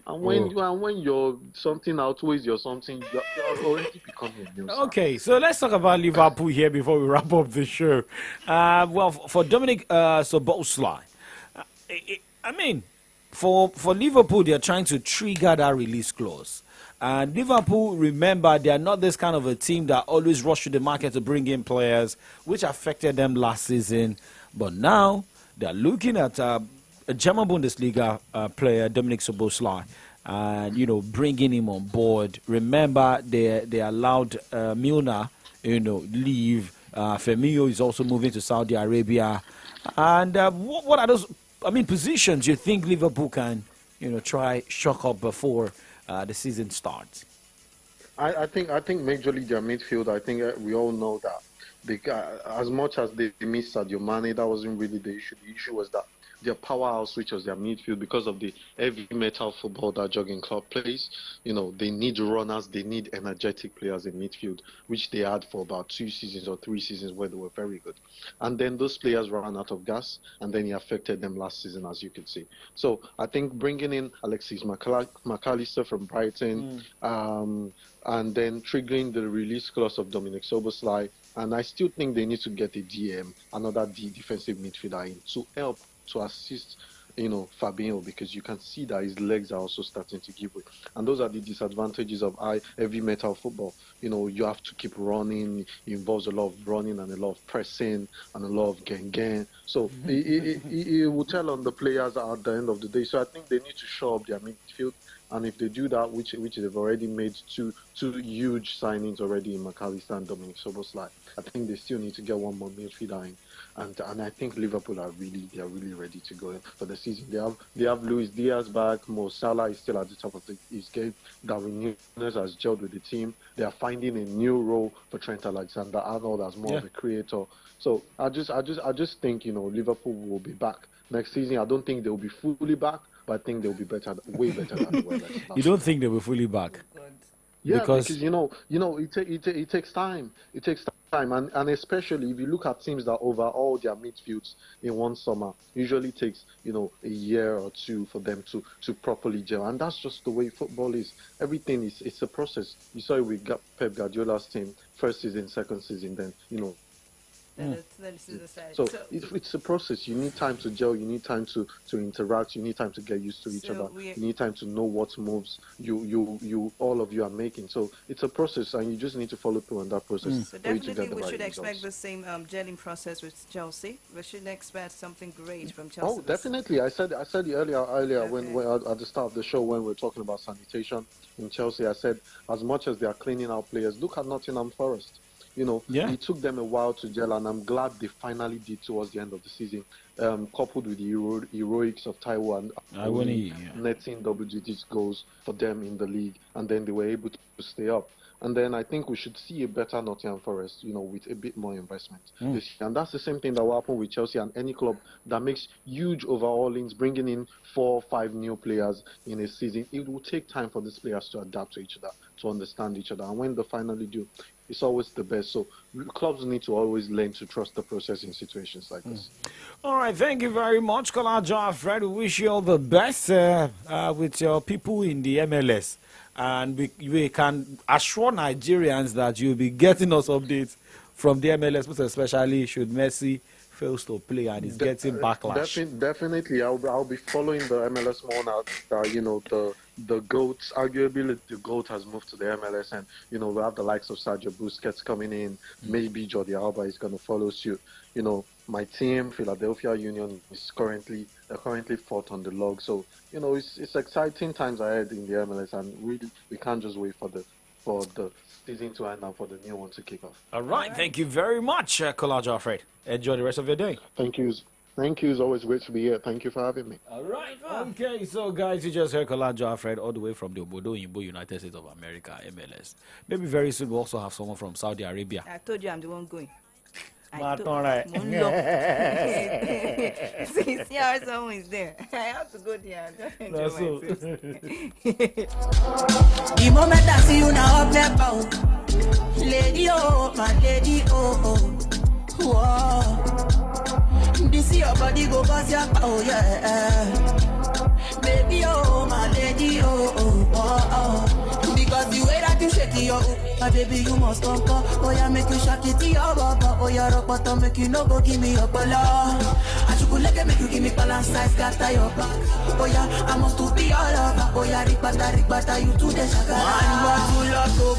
And when your something outweighs your something, you're already becoming a nuisance. Okay, so let's talk about Liverpool here before we wrap up the show. Well, for Dominic Szoboszlai, I mean, for Liverpool, they're trying to trigger that release clause. And Liverpool, remember, they are not this kind of a team that always rush to the market to bring in players, which affected them last season. But now they're looking at a German Bundesliga player, Dominic Szoboszlai, and bringing him on board. Remember, they allowed Milner, leave. Firmino is also moving to Saudi Arabia. And what are those? Positions you think Liverpool can, try shock up before the season starts? I think majorly their midfield. I think we all know that as much as they missed Sadio Mane, that wasn't really the issue. The issue was that their powerhouse, which was their midfield, because of the heavy metal football that Jurgen Klopp plays. They need runners, they need energetic players in midfield, which they had for about 2 seasons or 3 seasons where they were very good. And then those players ran out of gas, and then he affected them last season, as you can see. So I think bringing in Alexis McAllister from Brighton, and then triggering the release clause of Dominic Szoboszlai, and I still think they need to get a DM, another defensive midfielder in to help to assist Fabinho, because you can see that his legs are also starting to give way. And those are the disadvantages of heavy metal football. You have to keep running. It involves a lot of running and a lot of pressing and a lot of gang. So it will tell on the players at the end of the day. So I think they need to show up their midfield. And if they do that, which they've already made two huge signings already in McAllister and Dominic Szoboszlai, I think they still need to get one more midfielder in. And I think Liverpool are really ready to go for the season. They have Luis Diaz back. Mo Salah is still at the top of his game. Darwin Núñez has gelled with the team. They are finding a new role for Trent Alexander-Arnold as more of a creator. So I just think Liverpool will be back next season. I don't think they will be fully back, but I think they'll be better, way better than they were last season. You don't think they'll be fully back? Yeah, because it takes time. It takes time, and especially if you look at teams that overhaul their midfields in one summer, usually takes a year or two for them to properly gel, and that's just the way football is. Everything it's a process. You saw it with Pep Guardiola's team, first season, second season, then So it's a process. You need time to gel. You need time to interact. You need time to get used to each other. You need time to know what moves you all of you are making. So it's a process, and you just need to follow through on that process. So definitely, we should expect the same gelling process with Chelsea. We should expect something great from Chelsea. Oh, definitely. I said it earlier when at the start of the show when we were talking about sanitation in Chelsea. I said as much as they are cleaning out players, look at Nottingham Forest. It took them a while to gel, and I'm glad they finally did towards the end of the season, coupled with the heroics of Taiwo and netting double-digit goals for them in the league, and then they were able to stay up. And then I think we should see a better Nottingham Forest, with a bit more investment this year. And that's the same thing that will happen with Chelsea and any club that makes huge overhaulings, bringing in 4 or 5 new players in a season. It will take time for these players to adapt to each other, to understand each other. And when they finally do, it's always the best. So clubs need to always learn to trust the process in situations like this. All right, thank you very much, Kolajo Alfred. We wish you all the best with your people in the MLS. And we can assure Nigerians that you'll be getting us updates from the MLS, most especially should Messi fails to play and is getting backlash. Definitely, I'll be following the MLS more now. The GOAT, arguably the GOAT has moved to the MLS, and we have the likes of Sergio Busquets coming in. Maybe Jordi Alba is going to follow suit. My team, Philadelphia Union, is currently 4th on the log. So it's exciting times ahead in the MLS, and really we can't just wait for the season to end and for the new one to kick off. All right. Thank you very much, Kolajo Alfred. Enjoy the rest of your day. Thank you. It's always great to be here. Thank you for having me. All right. Okay, so guys, you just heard Kolajo Alfred all the way from the Obodo Yimbo, United States of America, MLS. Maybe very soon we'll also have someone from Saudi Arabia. I told you I'm the one going. See how someone is there. I have to go there. The moment I see you now, up there, lady, oh, my lady, oh, whoa. This your body go cause your power, yeah. Baby, oh, my lady, because the way that you shake it, my baby, you must come. Oh, yeah, make you shake it, your baba. Oh, yeah, rock bottom, make you no go give me your bala. I should make you give me balance size, scatter your back. Oh, yeah, I must to be all over. Oh, yeah, rikbata, you to the shaka. Man, what you love, go,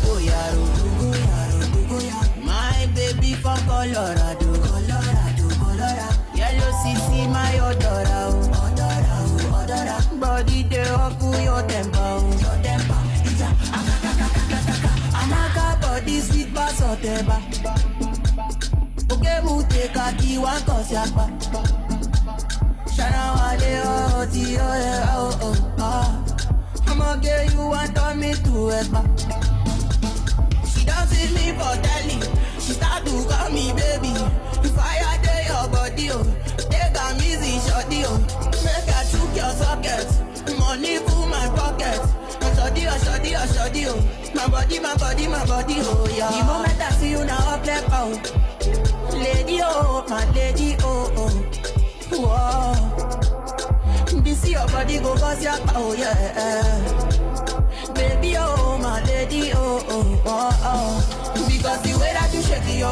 my baby from Colorado. Yellow CC, my odora. Body they up your tempo. Amaka body sweet bass or teba. Okay, mute kaki one cause yakba. Shana wale I'ma get you want on me to it. She don't see me for telly. She start to call me baby. If I day your body, take a easy shorty, make her choke your sockets. Money for my pocket. Shorty, my body, oh yeah. The moment I see you now, up left out. Lady, oh, my lady, oh, whoa. This your body go cause your power, yeah. Baby, oh, my lady, oh. Because the way that you shake it,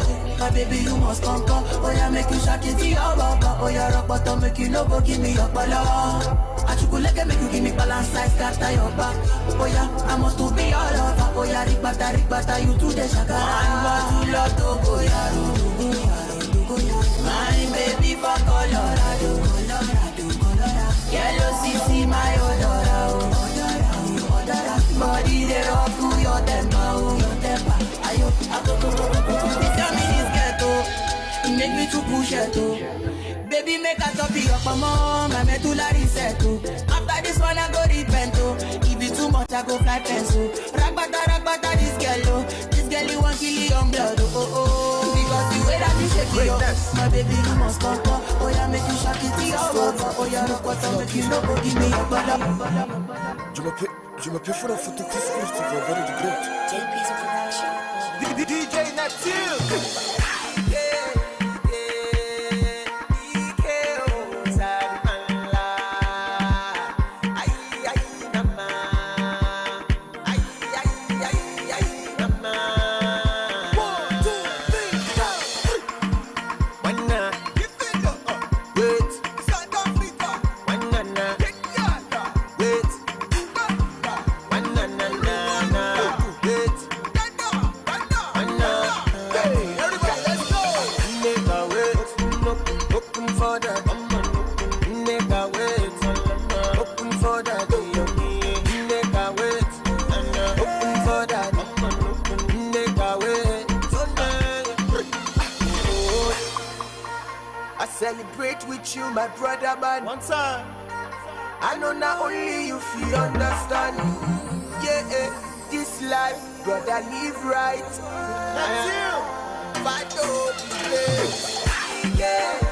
My baby, you must come. Oh yeah, make you shake it to your baba. Oh yeah, rock bottom, make you no go give me your bala. I should make you give me balance like scatter your back. Oh yeah, I must to be all over. Oh yeah, rikbata, you to the shakara. I'm not too low to go yaro. My baby for Colorado. Yellow CC, my odora. Body they rock to your temper. Ayo, tell me this ghetto. Make me to push it too. Baby, make a top up a mom. I'm a tulari seto. After this one, I go repent. If it too much, I go fly pencil. Ragbata, this girl. This girl, you want kill your blood. Oh. Because the way that you shake it up. My baby, you must come. Oh, yeah, make you shake it up. Oh, yeah, look what I'm making. No, go give me your brother. Je m'appelle pour la photo Chris Chris, tu vas voir du great. JP's production. DJ Natil. Celebrate with you, my brother, man. One time. I know not only you feel understand. Yeah, this life, brother, live right. That's you. Fight all the days. Yeah.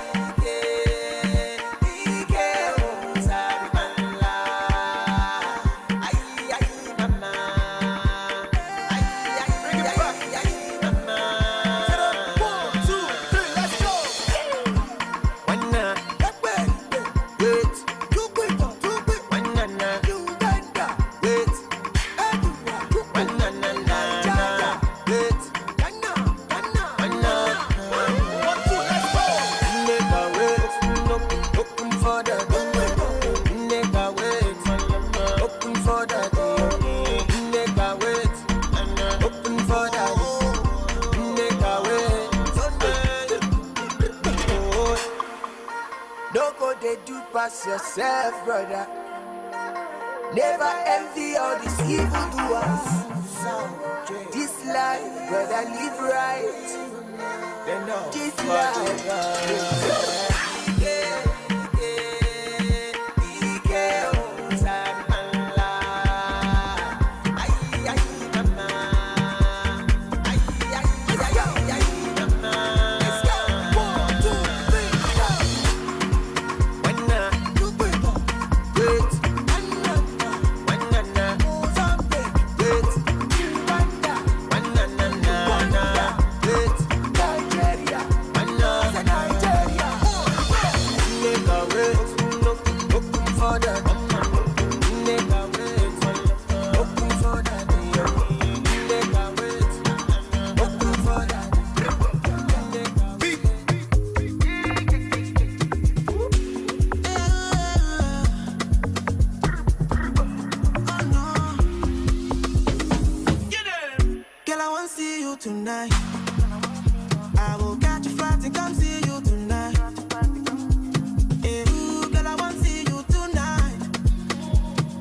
Yourself, brother. Never envy all these evil doers. This life, brother, live right. This life, tonight. I will catch a flight and come see you tonight. Hey, ooh, girl, I want to see you tonight.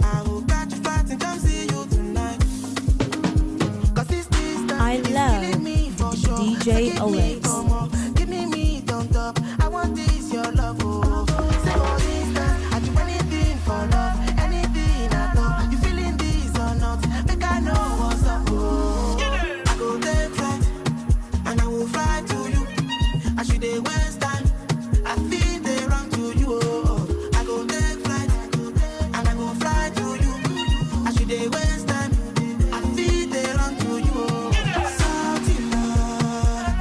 I will catch a flight and come see you tonight. Cause this distance I love killing me for sure. DJ So Alex. give me meat on top. I want this, your love, oh. Say for instance, I do anything for love. Anything at all. You feeling this or not? Make I know what's up, oh. I go take flight and I will fly to you. I should they waste time. I feel they run to you, oh. I go take flight and I go fly to you. I should they waste time. I feel they run to you, oh. Salty love.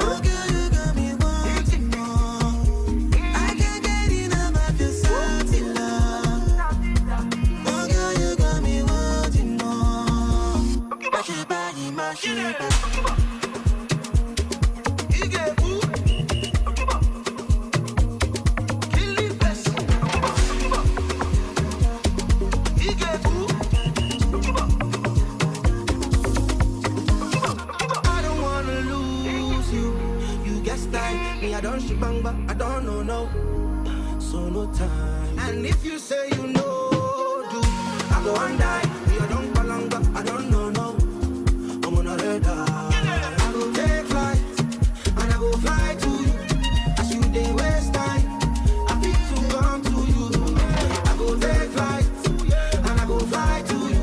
Oh girl, you got me wanting more. I can't get enough of your salty love. Oh girl, you got me wanting more. Mash it, body, mash it, body. I don't wanna lose you. You get style, me I don't ship bang but I don't know no. So no time. And if you say you know, do I go and die? Me I don't belong but I don't know no. I'm on a radar. I go take flight and I go fly to you. As you day waste time, I feel to come to you. I go take flight and I go fly to you.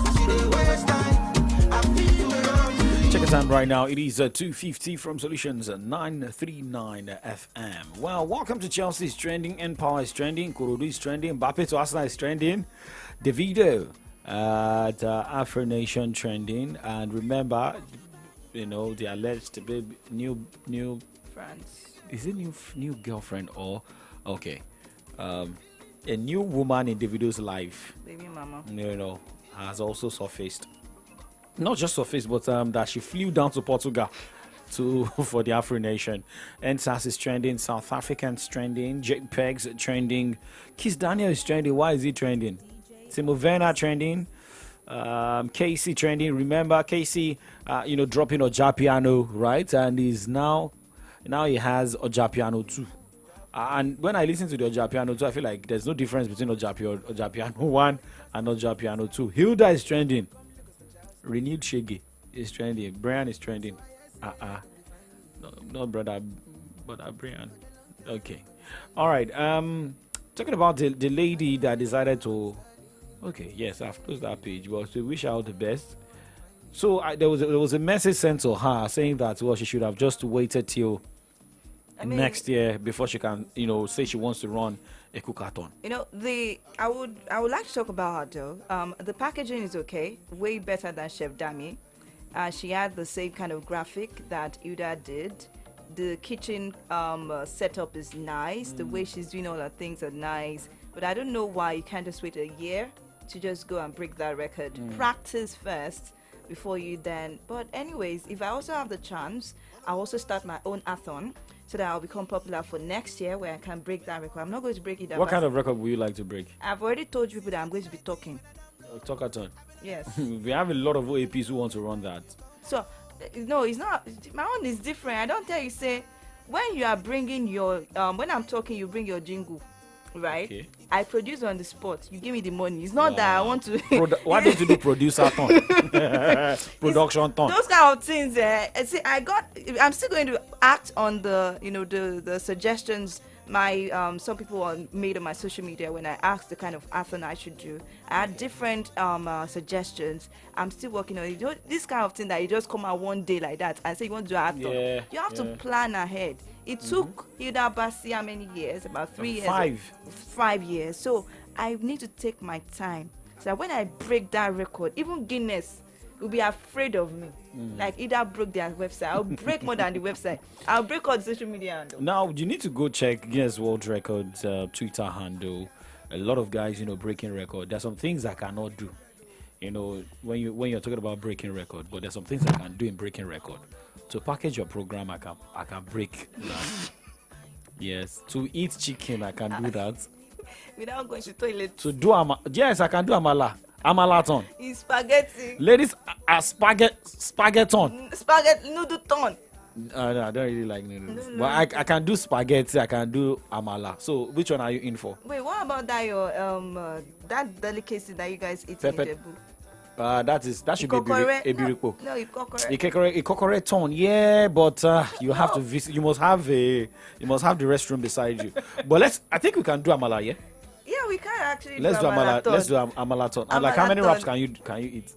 As you day waste time, I feel to come to you. Check the time right now. It is 2:50 from Solutions 939 FM. Well, welcome to Chelsea's trending, Empire is trending, Kurudu is trending, Mbappe to Arsenal is trending, Davido at Afro Nation trending, and remember, you know, the alleged baby, new France. Is it new girlfriend or okay, a new woman in Davido's life, Baby mama. you know, has also surfaced. Not just surfaced, but that she flew down to Portugal for the Afro Nation. NSAS is trending, South Africans trending, JPEGs trending, Kiss Daniel is trending. Why is he trending? Timo Werner trending, Casey trending. Remember Casey, dropping Ojapiano, right? And he's now he has Ojapiano 2. And when I listen to the Ojapiano 2, I feel like there's no difference between Ojapiano 1 and Ojapiano 2. Hilda is trending. Renewed Shaggy is trending. Brian is trending. No, brother Brian. Okay. All right. Talking about the lady that decided to. Okay. Yes, I've closed that page. Well, to wish her all the best. So there was a message sent to her saying that she should have just waited till next year before she can say she wants to run a cookathon. I would like to talk about her though. The packaging is okay, way better than Chef Dami. She had the same kind of graphic that Uda did. The kitchen setup is nice. The way she's doing all her things are nice. But I don't know why you can't just wait a year to just go and break that record. Practice first before you then. But anyways, if I also have the chance, I'll also start my own athon so that I'll become popular for next year where I can break that record. I'm not going to break it down. What kind of record would you like to break? I've already told people that I'm going to be talking. Talkathon. Yes. We have a lot of OAPs who want to run that. So, no, it's not. My own is different. I don't tell you, say, when you are bringing your, when I'm talking, you bring your jingle, right? Okay. I produce on the spot. You give me the money. It's not that I want to. Why don't you do producer ton? Production ton. Those kind of things. See, I'm still going to act on the, the suggestions my some people made on my social media when I asked the kind of athon I should do. I had different suggestions. I'm still working on it. This kind of thing that you just come out one day like that and say you want to do an athon. You have to plan ahead. It took Hilda Basi how many years? About 3 years. 5 years. So I need to take my time so that when I break that record, even Guinness will be afraid of me. Like either broke their website, I'll break more than the website. I'll break all the social media handle. Now you need to go check Guinness World Records Twitter handle. A lot of guys, breaking record. There's some things I cannot do. When you're talking about breaking record, but there's some things I can do in breaking record. To package your program, I can break that. Yes. To eat chicken, I can do that. Without going to toilet. To do yes, I can do amala. Amalaton. It's spaghetti. Ladies, spaghetton. Spaghetti noodle ton. No, I don't really like noodles. No. But I can do spaghetti. I can do amala. So which one are you in for? Wait, what about that your that delicacy that you guys eat in Ijebu? That should be ebiriko. No, ikokore ton. Yeah, but you have to visit. You must have the restroom beside you. But I think we can do amala. Yeah. Yeah, we can actually. Let's do amala. Let's do amalaton. And like, how many wraps can you eat?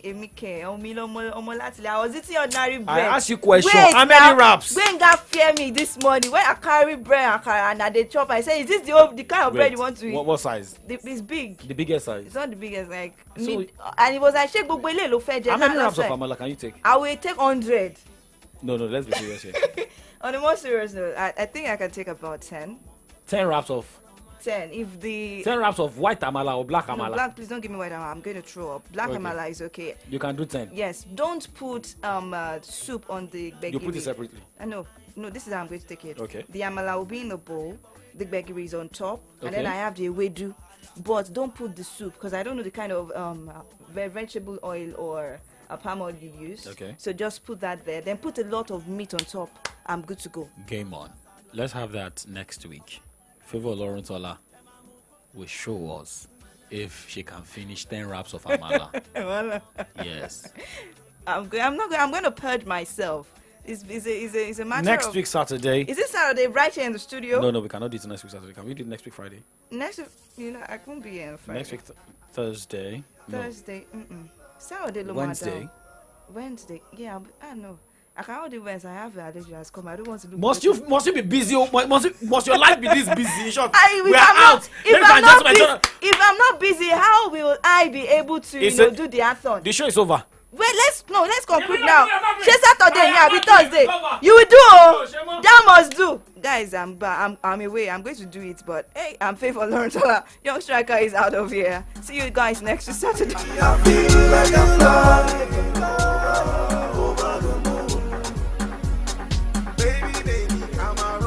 I was eating ordinary bread. I asked you question. How many wraps? When God fear me this morning, when I carry bread and I dey chop, I say, is this the kind of bread you want to eat? What size? It's big. The biggest size. It's not the biggest, like. So, and it was like, Shake Bogbele lo fe. How many wraps of amala can you take? I will take 100. No, let's be serious here. On the more serious note, I think I can take about 10. 10 wraps of. 10. If the 10 wraps of white amala or black amala. No, black, please don't give me white amala. I'm going to throw up. Black amala is okay. You can do 10. Yes. Don't put soup on the gbegiri. You put it separately. No, this is how I'm going to take it. Okay. The amala will be in the bowl. The gbegiri is on top, and then I have the ewedu but don't put the soup because I don't know the kind of vegetable oil or palm oil you use. Okay. So just put that there. Then put a lot of meat on top. I'm good to go. Game on. Let's have that next week. Favor Lawrentola will show us if she can finish 10 wraps of amala. Yes. I'm going to purge myself. It's a matter next of... week Saturday. Is it Saturday right here in the studio? No, we cannot do it next week Saturday. Can we do it next week Friday? Next week, I won't be here on Friday. Next week Thursday. Thursday. Saturday. Wednesday. Wednesday. Yeah, I know. I can't do Wednesday. I have the allergy has come. I don't want to do. Must you be busy? Must your life be this busy? In short, we are out. If I'm not busy, how will I be able to do the anthem? The show is over. Well, let's conclude now. Saturday, be Thursday. You will do. That must do. Guys, I'm away. I'm going to do it, but hey, I'm Favor Lawrentola. Young Striker is out of here. See you guys next Saturday. I feel like I'm flying.